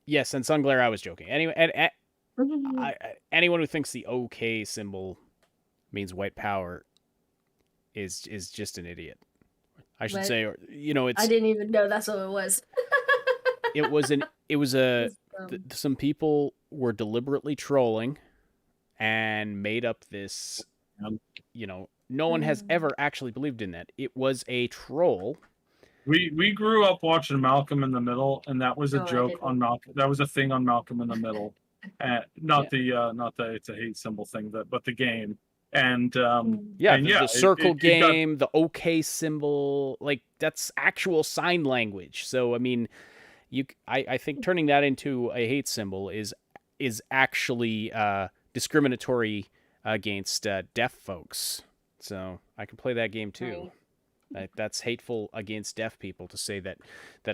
Yes, and Sunglare, I was joking. Anyway, anyone who thinks the OK symbol means white power is just an idiot. I should say, or, you know, it's. I didn't even know that's what it was. Some people were deliberately trolling and made up this, you know, no one has ever actually believed in that. It was a troll. We grew up watching Malcolm in the Middle, and that was a joke on Malcolm. That was a thing on Malcolm in the Middle. Not the it's a hate symbol thing, but the game. And the circle game, the OK symbol, like that's actual sign language. So I mean, I think turning that into a hate symbol is actually discriminatory against deaf folks. So I can play that game too. That's hateful against deaf people to say that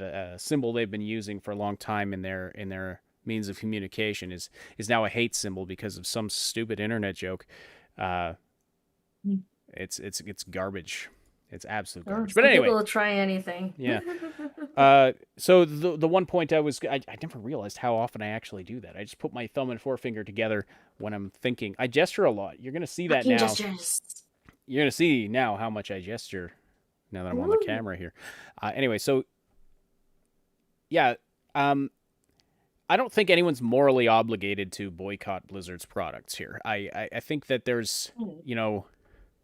a symbol they've been using for a long time in their means of communication is now a hate symbol because of some stupid internet joke. It's garbage. It's absolute garbage. But anyway, people will try anything. Yeah. So the one point I never realized how often I actually do that. I just put my thumb and forefinger together when I'm thinking. I gesture a lot. You're gonna see that now. Gestures. You're gonna see now how much I gesture now that I'm on the camera here. Anyway, so yeah, I don't think anyone's morally obligated to boycott Blizzard's products here. I think that there's, you know,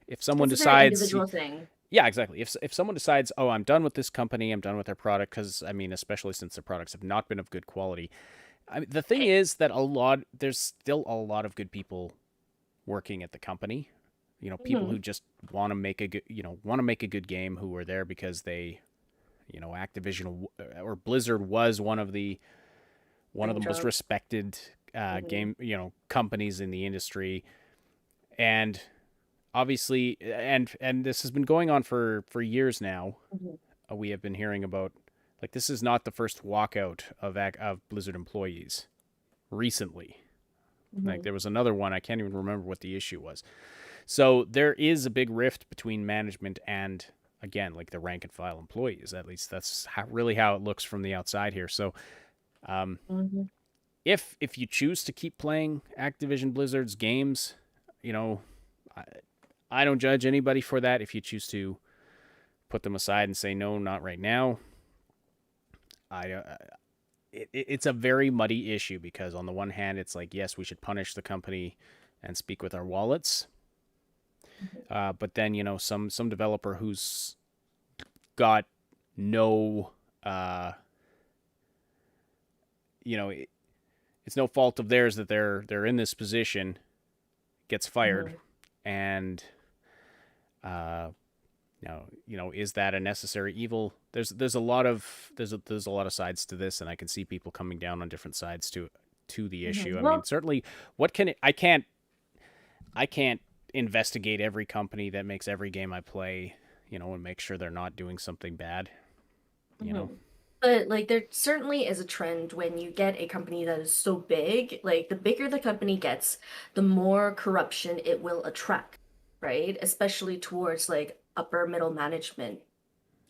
if someone decides, individual thing. Yeah, exactly. If someone decides, oh, I'm done with this company, I'm done with their product, because I mean, especially since their products have not been of good quality. The thing is that there's still a lot of good people working at the company. You know, people who just want to make a good game, who are there because they, you know, Activision or Blizzard was one of the most respected game, you know, companies in the industry, and obviously, and this has been going on for years now. We have been hearing about, like, this is not the first walkout of Blizzard employees recently. Like, there was another one, I can't even remember what the issue was. So there is a big rift between management and, again, like the rank and file employees. At least that's really how it looks from the outside here. So if you choose to keep playing Activision Blizzard's games, you know, I don't judge anybody for that. If you choose to put them aside and say, no, not right now, it's a very muddy issue, because on the one hand, it's like, yes, we should punish the company and speak with our wallets. But then, you know, some developer who's got no, you know, it's no fault of theirs that they're in this position, gets fired, and now, you know, is that a necessary evil? There's a lot of sides to this, and I can see people coming down on different sides to the issue. I mean, certainly, I can't investigate every company that makes every game I play, you know, and make sure they're not doing something bad, you know. But, like, there certainly is a trend when you get a company that is so big, like, the bigger the company gets, the more corruption it will attract, right? Especially towards, like, upper middle management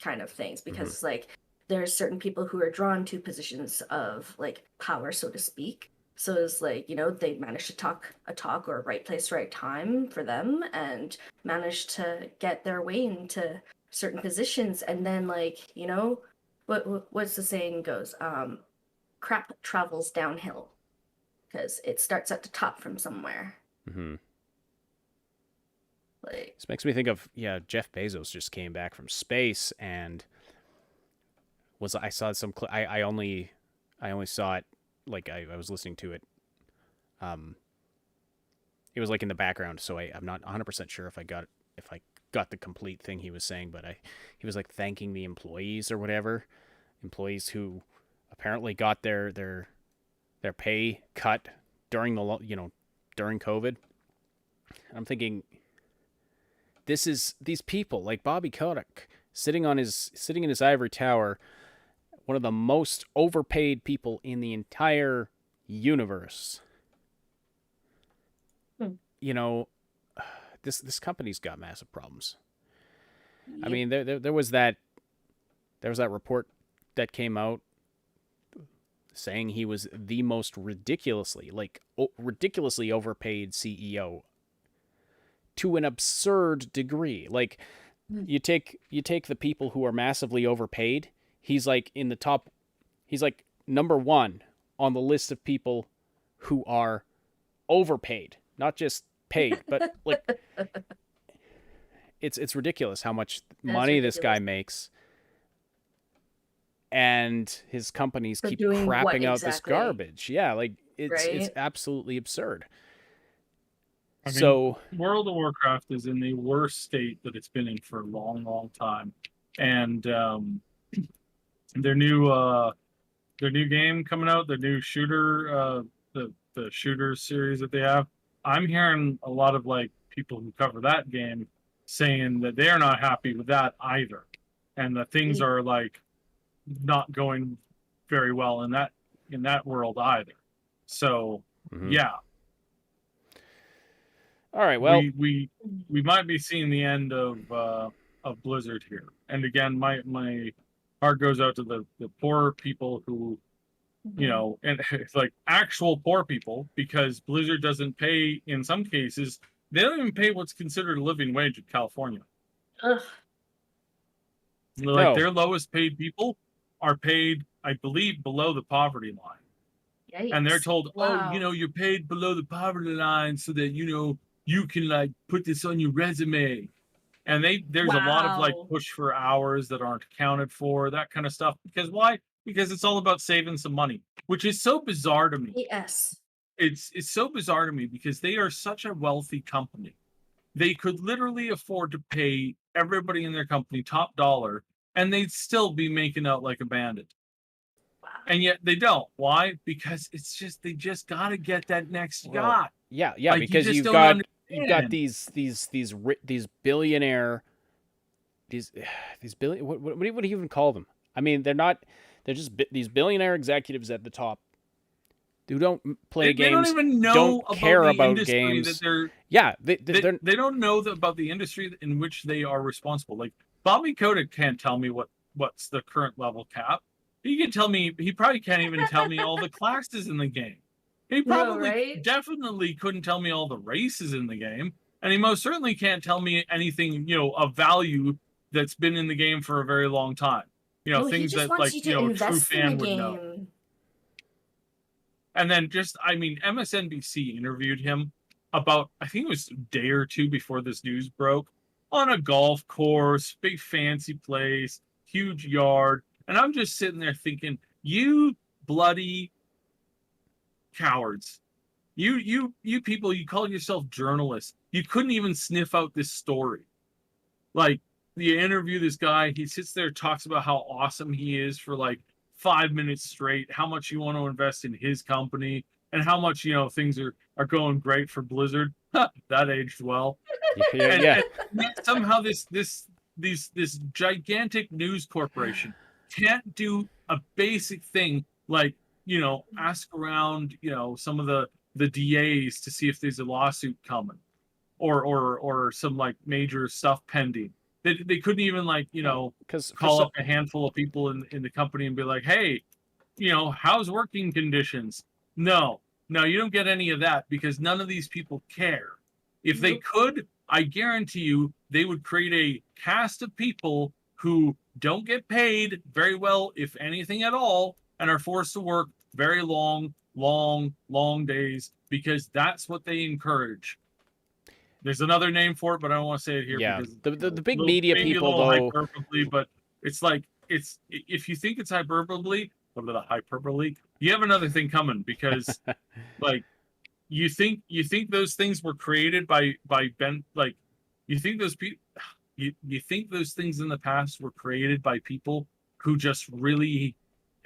kind of things, because, like, there are certain people who are drawn to positions of, like, power, so to speak. So it's like, you know, they manage to talk a talk, or right place, right time for them, and manage to get their way into certain positions. And then, like, you know, what's the saying goes? crap travels downhill because it starts at the top from somewhere. Mm-hmm. Like, this makes me think of Jeff Bezos just came back from space and I saw some I only saw it like I was listening to it. It was like in the background, so I'm not 100% sure if I got the complete thing he was saying, but he was like thanking the employees or whatever, employees who apparently got their pay cut during during COVID. And I'm thinking, these people like Bobby Kotick sitting in his ivory tower, one of the most overpaid people in the entire universe. You know, this company's got massive problems. I mean, there was that report that came out saying he was the most ridiculously overpaid CEO to an absurd degree. Like, you take the people who are massively overpaid, he's like in the top, he's like number 1 on the list of people who are overpaid, not just paid, but like it's ridiculous how much money this guy makes, and his companies keep crapping out this garbage. Yeah, like it's absolutely absurd. I mean, so World of Warcraft is in the worst state that it's been in for a long, long time, and their new game coming out, their new shooter, the shooter series that they have. I'm hearing a lot of like people who cover that game saying that they're not happy with that either, and that things are like not going very well in that world either. So yeah. All right. Well, we might be seeing the end of Blizzard here. And again, my heart goes out to the poor people who, you know, and it's like actual poor people, because Blizzard doesn't pay, in some cases, they don't even pay what's considered a living wage in California. Ugh. Like their lowest paid people are paid, I believe, below the poverty line. Yikes. And they're told, Wow. oh, you know, you're paid below the poverty line so that, you know, you can like put this on your resume. And there's a lot of like push for hours that aren't accounted for, that kind of stuff. Because why? Because it's all about saving some money, which is so bizarre to me. Yes. It's so bizarre to me because they are such a wealthy company. They could literally afford to pay everybody in their company top dollar, and they'd still be making out like a bandit. Wow. And yet they don't. Why? Because it's just they just got to get that next yacht. Yeah, Like, because you've got these billionaire these billion what do you even call them? I mean, they're just these billionaire executives at the top who don't play games. They don't even know don't care about games. They don't know about the industry in which they are responsible. Like Bobby Kotick can't tell me what's the current level cap. He probably can't even tell me all the classes in the game. He probably definitely couldn't tell me all the races in the game. And he most certainly can't tell me anything, you know, of value that's been in the game for a very long time. You know, things that like, you know, a true fan would know. And then MSNBC interviewed him about, I think it was a day or two before this news broke, on a golf course, big fancy place, huge yard. And I'm just sitting there thinking, you bloody cowards. You people, you call yourself journalists. You couldn't even sniff out this story. Like, you interview this guy, he sits there, talks about how awesome he is for like 5 minutes straight, how much you want to invest in his company, and how much, you know, things are going great for Blizzard. That aged well. And somehow this gigantic news corporation can't do a basic thing like, you know, ask around, you know, some of the DAs to see if there's a lawsuit coming or some like major stuff pending. They couldn't even, like, you know, call up a handful of people in the company and be like, hey, you know, how's working conditions? No, you don't get any of that, because none of these people care. If they could, I guarantee you they would create a cast of people who don't get paid very well, if anything at all, and are forced to work very long, long days, because that's what they encourage. There's another name for it, but I don't want to say it here because the big media maybe people, a little though, hyperbole, but it's like if you think it's hyperbole, you have another thing coming, because like you think those things were created by Ben, like you think those people you think those things in the past were created by people who just really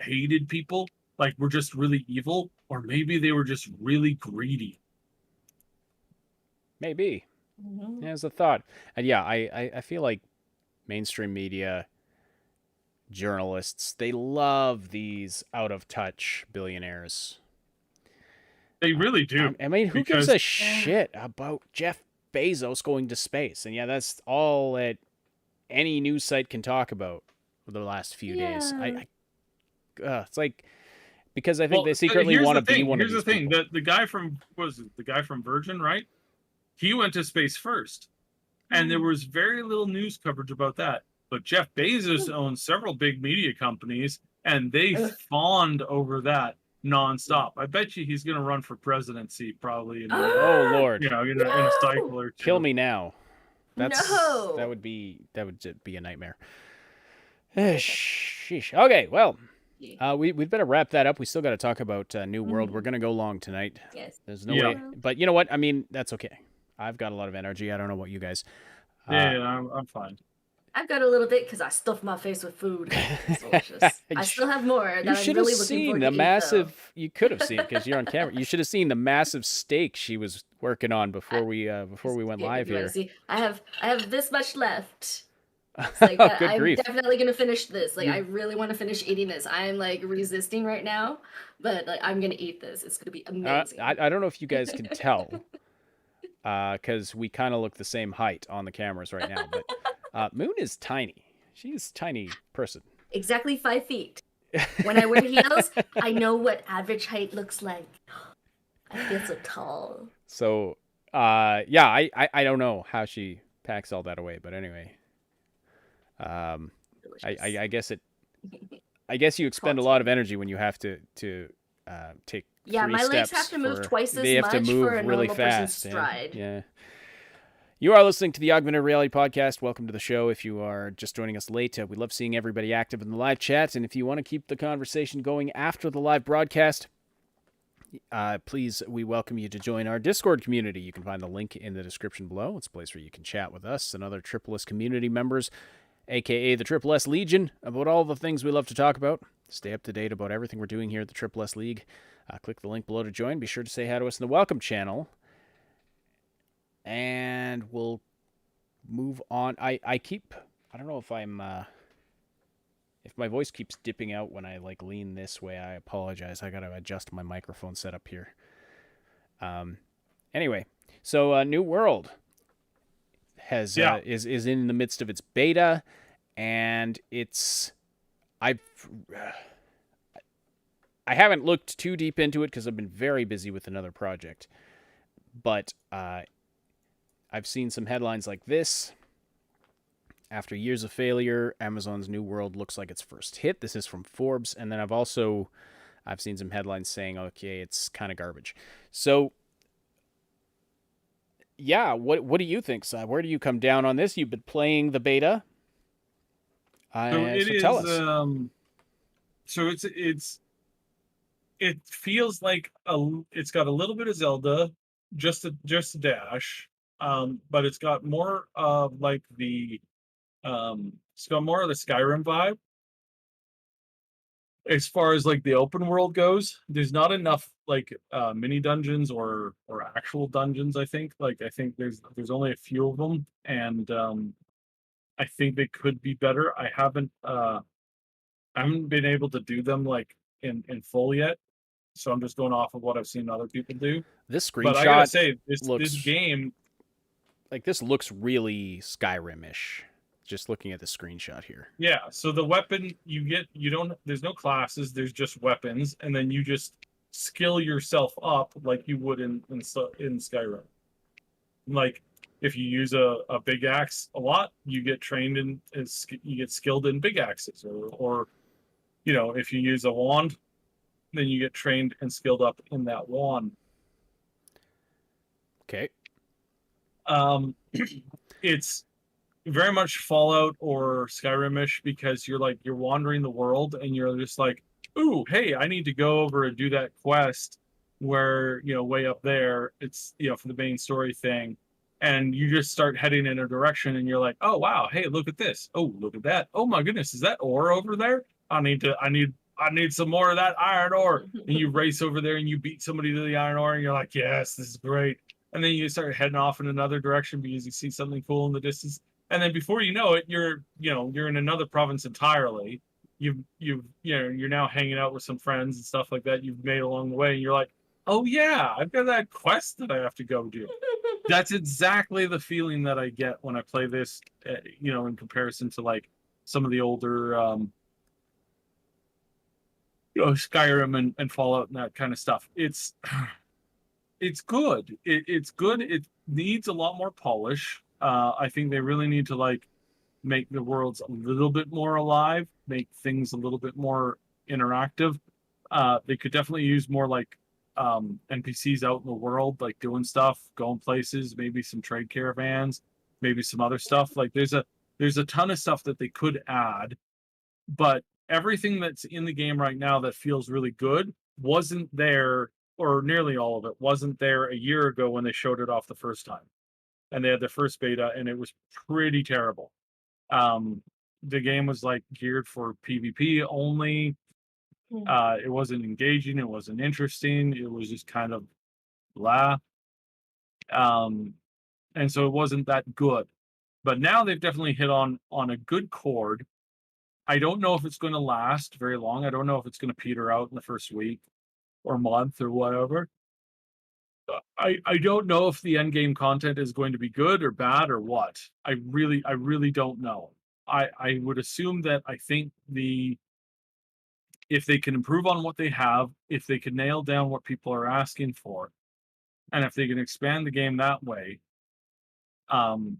hated people, like were just really evil, or maybe they were just really greedy. maybe. Mhm. There's a thought. And yeah, I feel like mainstream media journalists, they love these out of touch billionaires. They really do. I mean, who gives a shit about Jeff Bezos going to space? And yeah, that's all that any news site can talk about for the last few days. It's like, because I think they secretly want to be one of these people. Here's the thing: the guy from the guy from Virgin, right? He went to space first, and there was very little news coverage about that. But Jeff Bezos owns several big media companies, and they fawned over that nonstop. I bet you he's going to run for presidency, probably. Oh Lord! You know, in a cycle or two. Kill me now. That No. would be a nightmare. Sheesh. Okay, well, we'd better wrap that up. We still got to talk about New World. We're gonna go long tonight. Yes. There's no way, but you know what? I mean, that's okay. I've got a lot of energy. I don't know what you guys. I'm fine. I've got a little bit because I stuffed my face with food. It's delicious. I still have more that I'm really looking forward to eat, massive. You could have seen, because you're on camera. You should have seen the massive steak she was working on before we went live here. See, I have this much left. It's like, I'm grief. definitely gonna finish this. Like, I really want to finish eating this. I'm like resisting right now, but like I'm gonna eat this. It's gonna be amazing. I don't know if you guys can tell, because we kind of look the same height on the cameras right now. But Moon is tiny. She's a tiny person. Exactly 5 feet. When I wear heels, I know what average height looks like. I feel so tall. So, yeah, I don't know how she packs all that away, but anyway. I guess I guess you expend a lot of energy when you have to take. Yeah, my legs have to move twice as much for a normal person's stride. Yeah. You are listening to the Augmented Reality Podcast. Welcome to the show. If you are just joining us late, we love seeing everybody active in the live chat. And if you want to keep the conversation going after the live broadcast, please, we welcome you to join our Discord community. You can find the link in the description below. It's a place where you can chat with us and other Triple S community members, a.k.a. the Triple S Legion, about all the things we love to talk about. Stay up to date about everything we're doing here at the Triple S League. Click the link below to join. Be sure to say hi to us in the welcome channel. And we'll move on. I don't know if I'm, if my voice keeps dipping out when I like lean this way, I apologize. I got to adjust my microphone setup here. Anyway, so New World has is in the midst of its beta, and I haven't looked too deep into it because I've been very busy with another project, but I've seen some headlines like this. After years of failure, Amazon's New World looks like its first hit. This is from Forbes. And then I've seen some headlines saying, okay, it's kind of garbage. So, yeah, what do you think, Si? Where do you come down on this? You've been playing the beta. Tell us. So it feels like it's got a little bit of Zelda, just a dash. But it's got more of like it's got more of the Skyrim vibe. As far as like the open world goes, there's not enough like mini dungeons or actual dungeons. I think there's only a few of them, and I think they could be better. I haven't been able to do them like in full yet, so I'm just going off of what I've seen other people do. This screenshot, but I gotta say, this game, like, this looks really Skyrim-ish. Just looking at the screenshot here. Yeah. So the weapon there's no classes. There's just weapons, and then you just skill yourself up like you would in Skyrim. Like if you use a big axe a lot, you get trained you get skilled in big axes, or if you use a wand, then you get trained and skilled up in that wand. Okay. It's very much Fallout or Skyrim-ish because you're wandering the world and you're just like, ooh, hey, I need to go over and do that quest where, way up there, it's, for the main story thing. And you just start heading in a direction and you're like, oh, wow, hey, look at this. Oh, look at that. Oh my goodness, is that ore over there? I need some more of that iron ore. And you race over there and you beat somebody to the iron ore and you're like, yes, this is great. And then you start heading off in another direction because you see something cool in the distance. And then before you know it, you're in another province entirely. You're now hanging out with some friends and stuff like that you've made along the way, and you're like, oh yeah, I've got that quest that I have to go do. That's exactly the feeling that I get when I play this, in comparison to like some of the older, Skyrim and Fallout and that kind of stuff. It's good. It's good. It needs a lot more polish. I think they really need to make the worlds a little bit more alive, make things a little bit more interactive. They could definitely use more NPCs out in the world, like doing stuff, going places, maybe some trade caravans, maybe some other stuff. Like there's a ton of stuff that they could add, but everything that's in the game right now that feels really good wasn't there, or nearly all of it wasn't there a year ago when they showed it off the first time. And they had the first beta and it was pretty terrible. The game was geared for PvP only. It wasn't engaging, it wasn't interesting, it was just kind of blah. And so it wasn't that good. But now they've definitely hit on a good chord. I don't know if it's going to last very long. I don't know if it's going to peter out in the first week or month or whatever. I don't know if the end game content is going to be good or bad or what. I really don't know. I would assume that if they can improve on what they have, if they can nail down what people are asking for, and if they can expand the game that way, then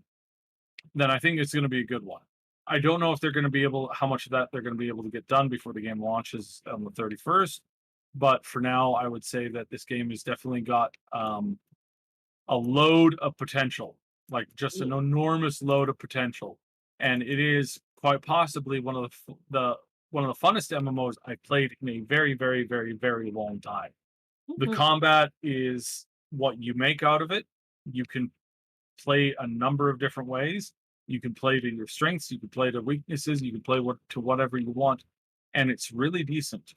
I think it's going to be a good one. I don't know if they're going to be how much of that they're going to be able to get done before the game launches on the 31st. But for now, I would say that this game has definitely got a load of potential, just an enormous load of potential. And it is quite possibly one of the funnest MMOs I've played in a very, very, very, very long time. The combat is what you make out of it. You can play a number of different ways. You can play to your strengths, you can play to weaknesses, you can play to whatever you want, and it's really decent.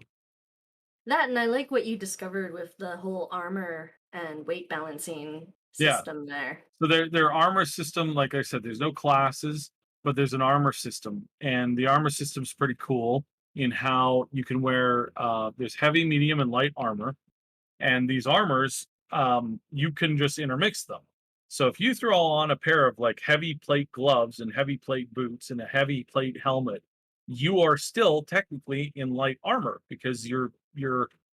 That, and I like what you discovered with the whole armor and weight balancing system there. So their armor system, like I said, there's no classes, but there's an armor system, and the armor system's pretty cool in how you can wear there's heavy, medium, and light armor, and these armors you can just intermix them. So if you throw on a pair of heavy plate gloves and heavy plate boots and a heavy plate helmet, you are still technically in light armor because you're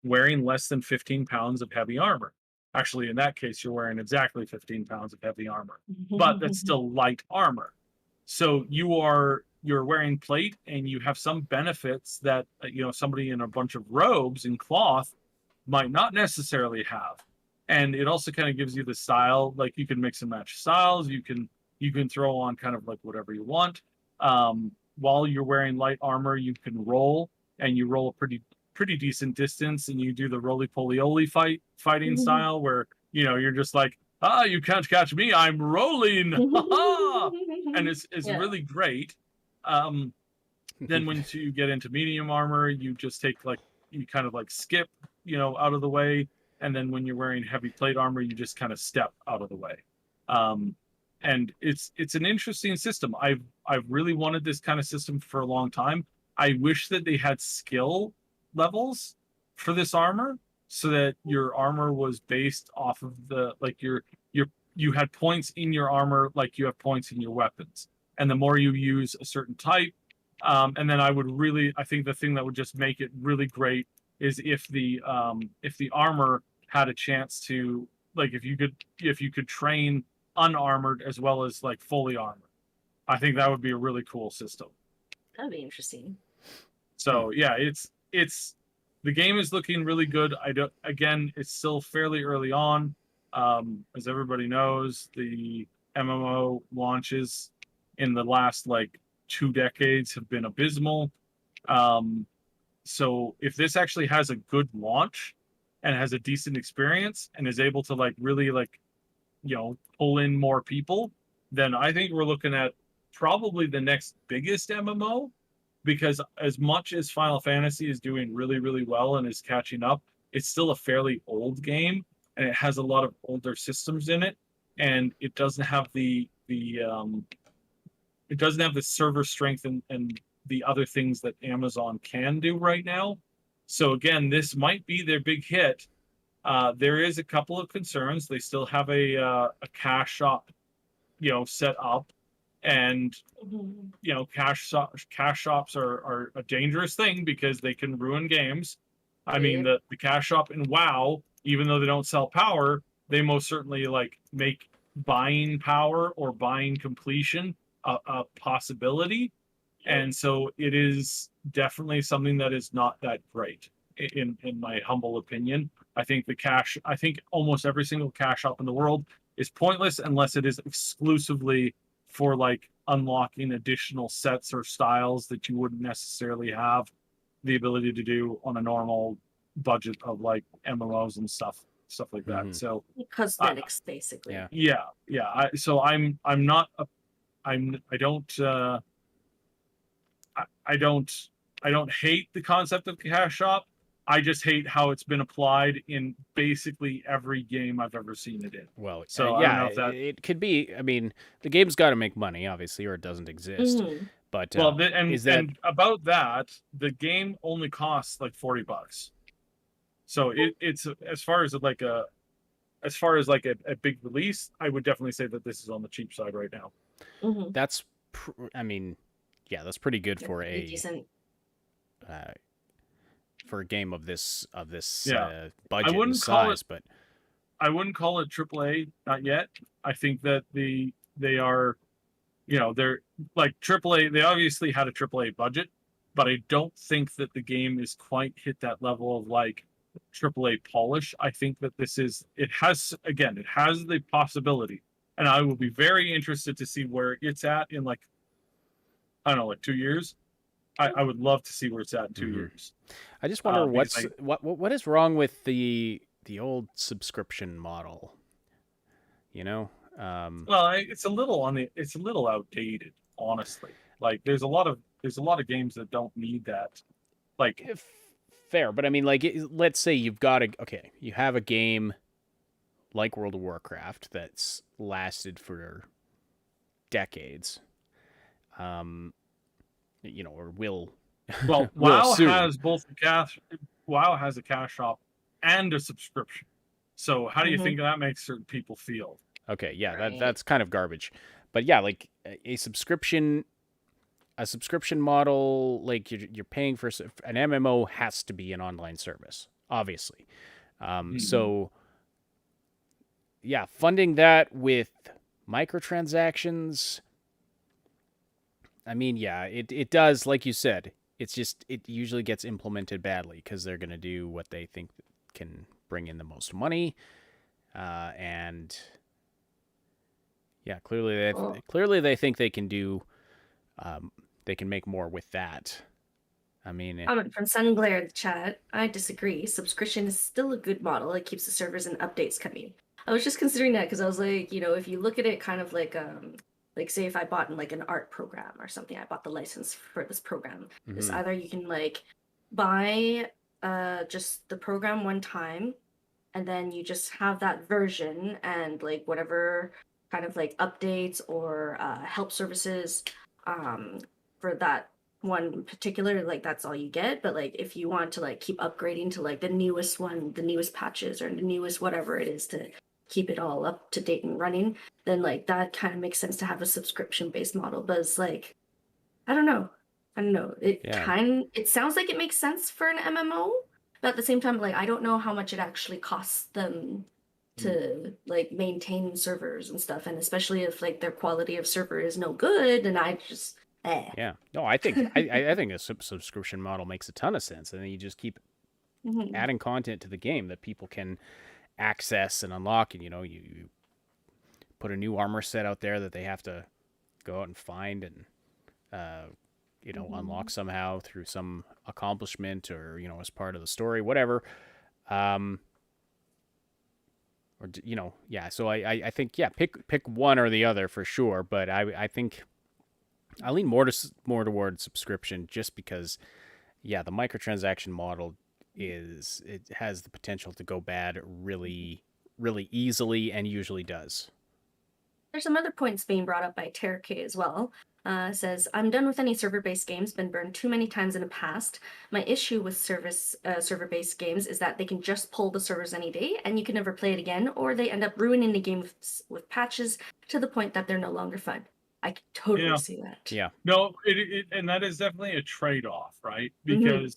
wearing less than 15 pounds of heavy armor. Actually, in that case, you're wearing exactly 15 pounds of heavy armor, but that's still light armor. So you're wearing plate and you have some benefits that somebody in a bunch of robes and cloth might not necessarily have. And it also kind of gives you the style, you can mix and match styles. You can throw on kind of whatever you want. While you're wearing light armor, you can roll, and you roll a pretty decent distance, and you do the roly-poly-oly fighting style where you're just you can't catch me, I'm rolling. And it's really great. Then once you get into medium armor, you just take you kind of skip out of the way. And then when you're wearing heavy plate armor, you just kind of step out of the way. And it's an interesting system. I've really wanted this kind of system for a long time. I wish that they had skill levels for this armor so that your armor was based off of you had points in your armor like you have points in your weapons. And the more you use a certain type, and then I think the thing that would just make it really great is if the armor had a chance to if you could train unarmored as well as fully armored. I think that would be a really cool system. That'd be interesting. So yeah, the game is looking really good. Again, it's still fairly early on. As everybody knows, the MMO launches in the last like 2 decades have been abysmal. So if this actually has a good launch and has a decent experience and is able to like really like, pull in more people, then I think we're looking at probably the next biggest MMO. Because as much as Final Fantasy is doing really, really well and is catching up, it's still a fairly old game, and it has a lot of older systems in it, and it doesn't have the server strength and the other things that Amazon can do right now. So again, this might be their big hit. There is a couple of concerns. They still have a cash shop, set up, and cash shops are a dangerous thing because they can ruin games. I mean, the cash shop in WoW, even though they don't sell power, they most certainly like make buying power or buying completion a possibility. And so it is definitely something that is not that great in my humble opinion. I think almost every single cash shop in the world is pointless unless it is exclusively for like unlocking additional sets or styles that you wouldn't necessarily have the ability to do on a normal budget of like MMOs and stuff like that. So cosmetics, basically. Yeah. I don't hate the concept of cash shop. I just hate how it's been applied in basically every game I've ever seen it in. Well, so I don't know if that it could be. I mean, the game's got to make money, obviously, or it doesn't exist. But and about that, the game only costs like $40. So it's as far as like a big release, I would definitely say that this is on the cheap side right now. That's, that's pretty good for decent. For a game of this budget and size, but I wouldn't call it AAA, not yet. I think that they are, they're like AAA. They obviously had a AAA budget, but I don't think that the game is quite hit that level of like AAA polish. I think that it has the possibility, and I will be very interested to see where it's at in like, I don't know, like 2 years. I would love to see where it's at in 2 years. I just wonder what is wrong with the old subscription model. Well, it's a little outdated, honestly. Like there's a lot of games that don't need that. Like fair, but I mean, like let's say you have a game like World of Warcraft that's lasted for decades. Or will. Well, WoW has both WoW has a cash shop and a subscription. So how do you think that makes certain people feel? Okay, yeah, right. That's kind of garbage. But yeah, like a subscription model, like you're paying for an MMO has to be an online service, obviously. So yeah, funding that with microtransactions. I mean, yeah, it does, like you said. It's just it usually gets implemented badly because they're going to do what they think can bring in the most money, and yeah, clearly they think they can do, they can make more with that. I mean, comment from Sunglare in the chat. I disagree. Subscription is still a good model. It keeps the servers and updates coming. I was just considering that because I was like, if you look at it kind of like say if I bought in like an art program or something, I bought the license for this program. It's either you can like buy just the program one time and then you just have that version and like whatever kind of like updates or help services for that one particular, like that's all you get. But like if you want to like keep upgrading to like the newest one, the newest patches or the newest whatever it is to keep it all up to date and running, then like that kind of makes sense to have a subscription based model. But it's like I don't know it sounds like it makes sense for an MMO, but at the same time, like I don't know how much it actually costs them to like maintain servers and stuff, and especially if like their quality of server is no good, and I just yeah, no, I think I think a subscription model makes a ton of sense, and then you just keep adding content to the game that people can access and unlock. And you put a new armor set out there that they have to go out and find and unlock somehow through some accomplishment or as part of the story, whatever. So I think pick one or the other for sure, but I think I lean more towards subscription just because the microtransaction model it has the potential to go bad really, really easily, and usually does. There's some other points being brought up by Terra K as well. Says, I'm done with any server-based games, been burned too many times in the past. My issue with server-based games is that they can just pull the servers any day and you can never play it again, or they end up ruining the game with patches to the point that they're no longer fun. I can totally see that. Yeah. No, and that is definitely a trade-off, right? Because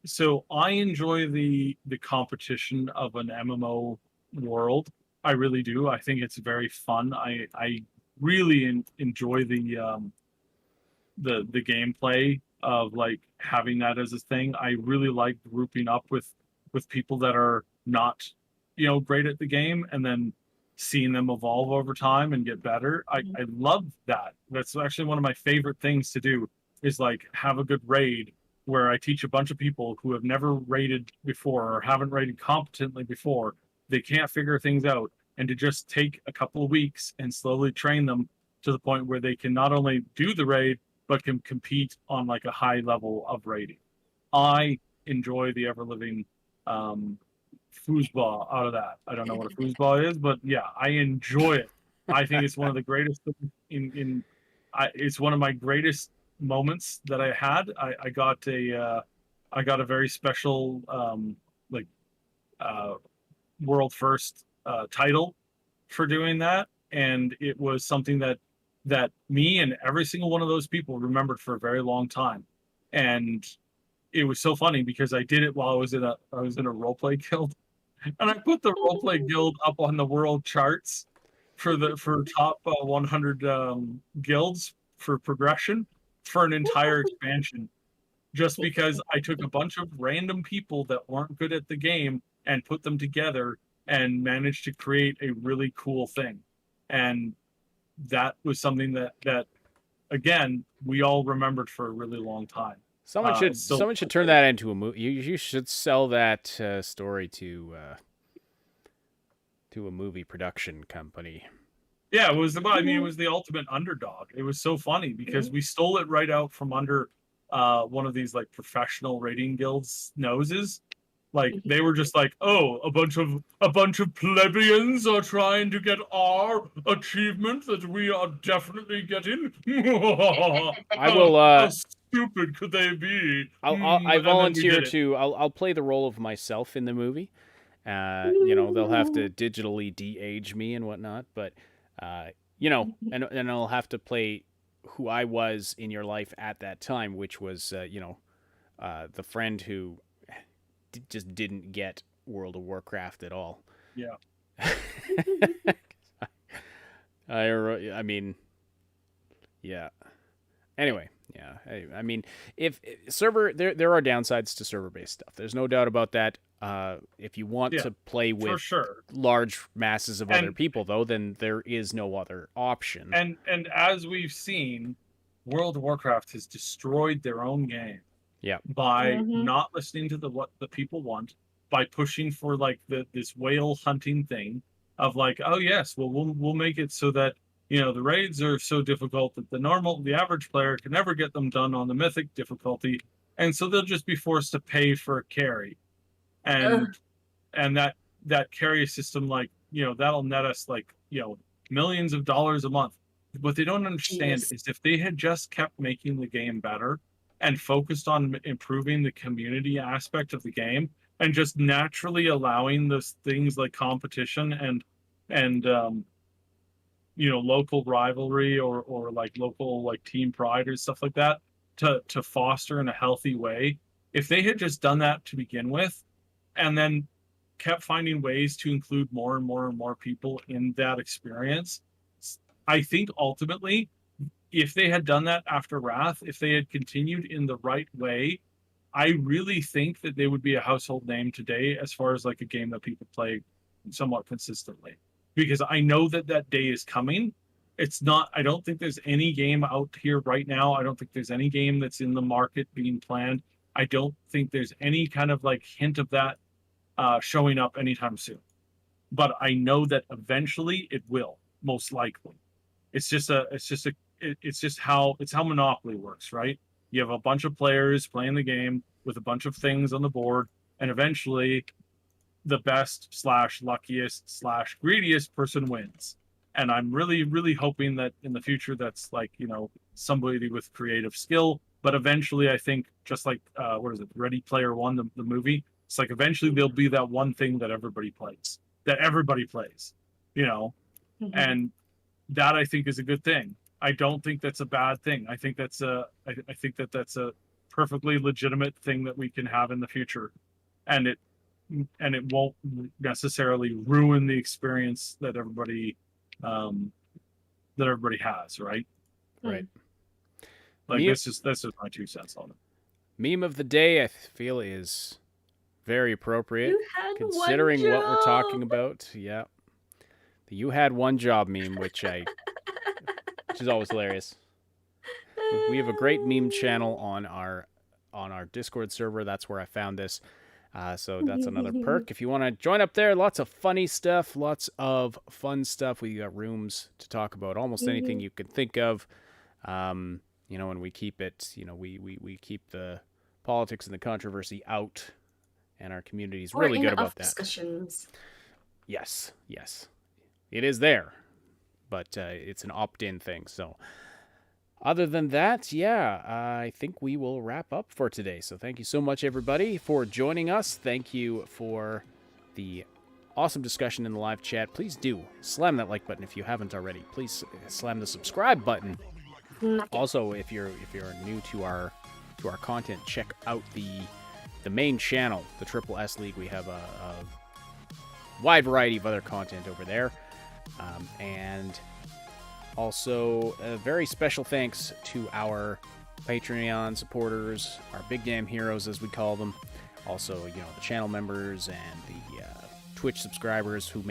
so I enjoy the competition of an MMO world. I really do. I think it's very fun. I really enjoy the gameplay of like having that as a thing. I really like grouping up with people that are not great at the game, and then seeing them evolve over time and get better. I love that. That's actually one of my favorite things to do, is like have a good raid where I teach a bunch of people who have never raided before or haven't raided competently before. They can't figure things out, and to just take a couple of weeks and slowly train them to the point where they can not only do the raid, but can compete on like a high level of raiding. I enjoy the ever-living foosball out of that. I don't know what a foosball is, but yeah, I enjoy it. I think it's one of the greatest things it's one of my greatest moments that I had. I got a very special world first title for doing that, and it was something that me and every single one of those people remembered for a very long time. And it was so funny because I did it while I was in a roleplay guild, and I put the roleplay guild up on the world charts for top 100 guilds for progression for an entire expansion, just because I took a bunch of random people that weren't good at the game and put them together and managed to create a really cool thing. And that was something that again, we all remembered for a really long time. Someone should turn that into a movie. You should sell that story to a movie production company. Yeah, it was it was the ultimate underdog. It was so funny because we stole it right out from under one of these like professional raiding guilds' noses. Like they were just like, oh, a bunch of plebeians are trying to get our achievement that we are definitely getting. I will. How stupid could they be? I volunteer to. I'll play the role of myself in the movie. They'll have to digitally de-age me and whatnot, but and I'll have to play who I was in your life at that time, which was the friend who just didn't get World of Warcraft at all. Yeah. I mean, yeah. Anyway, yeah. I mean, if server, there are downsides to server-based stuff. There's no doubt about that. If you want to play with large masses of other people, though, then there is no other option. And as we've seen, World of Warcraft has destroyed their own game. Yeah. By not listening to what the people want, by pushing for like this whale hunting thing of like, oh yes, well we'll make it so that the raids are so difficult that the average player can never get them done on the mythic difficulty, and so they'll just be forced to pay for a carry, and that carry system, like that'll net us like millions of dollars a month. What they don't understand is if they had just kept making the game better and focused on improving the community aspect of the game and just naturally allowing those things like competition and local rivalry or like local like team pride or stuff like that to foster in a healthy way. If they had just done that to begin with and then kept finding ways to include more and more and more people in that experience, I think ultimately, if they had done that after Wrath, if they had continued in the right way, I really think that they would be a household name today as far as like a game that people play somewhat consistently, because I know that that day is coming. It's not, I don't think there's any game out here right now. I don't think there's any game that's in the market being planned. I don't think there's any kind of like hint of that showing up anytime soon. But I know that eventually it will, most likely. It's just how Monopoly works, right? You have a bunch of players playing the game with a bunch of things on the board, and eventually the best / luckiest / greediest person wins. And I'm really, really hoping that in the future that's like, somebody with creative skill. But eventually I think just like, Ready Player One, the movie, it's like eventually there'll be that one thing that everybody plays, Mm-hmm. And that I think is a good thing. I don't think that's a bad thing. I think that's that's a perfectly legitimate thing that we can have in the future, and it won't necessarily ruin the experience that everybody has, right? Right. Like that's just my 2 cents on it. Meme of the day, I feel, is very appropriate You had considering one what we're talking job. about. Yeah, the "you had one job" meme, which is always hilarious. We have a great meme channel on our Discord server. That's where I found this. So that's another perk. If you want to join up there, lots of funny stuff, lots of fun stuff. We got rooms to talk about almost anything you can think of. And we keep it, we keep the politics and the controversy out, and our community is really good about that. Discussions. Yes. It is there, but it's an opt-in thing. So other than that, I think we will wrap up for today. So thank you so much, everybody, for joining us. Thank you for the awesome discussion in the live chat. Please do slam that like button if you haven't already. Please slam the subscribe button. Also, if you're new to our content, check out the main channel, the Triple S League. We have a wide variety of other content over there, and also a very special thanks to our Patreon supporters, our big damn heroes as we call them. Also, the channel members and the Twitch subscribers who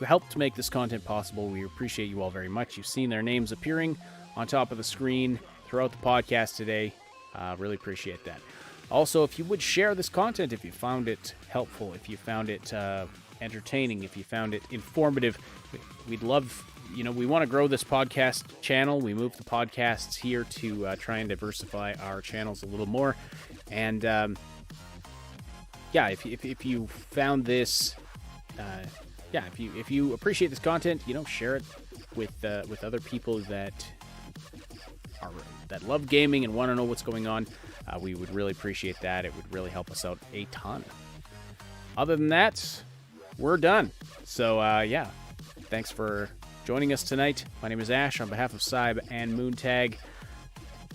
help to make this content possible. We appreciate you all very much. You've seen their names appearing on top of the screen throughout the podcast today. Really appreciate that. Also, if you would share this content, if you found it helpful, if you found it entertaining, if you found it informative, we'd love, we want to grow this podcast channel. We moved the podcasts here to try and diversify our channels a little more. And if you found this, if you appreciate this content, share it with other people that love gaming and want to know what's going on. We would really appreciate that. It would really help us out a ton. Other than that, we're done. So, thanks for joining us tonight. My name is Ash on behalf of Cybe and Moontag.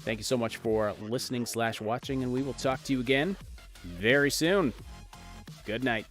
Thank you so much for listening / watching, and we will talk to you again very soon. Good night.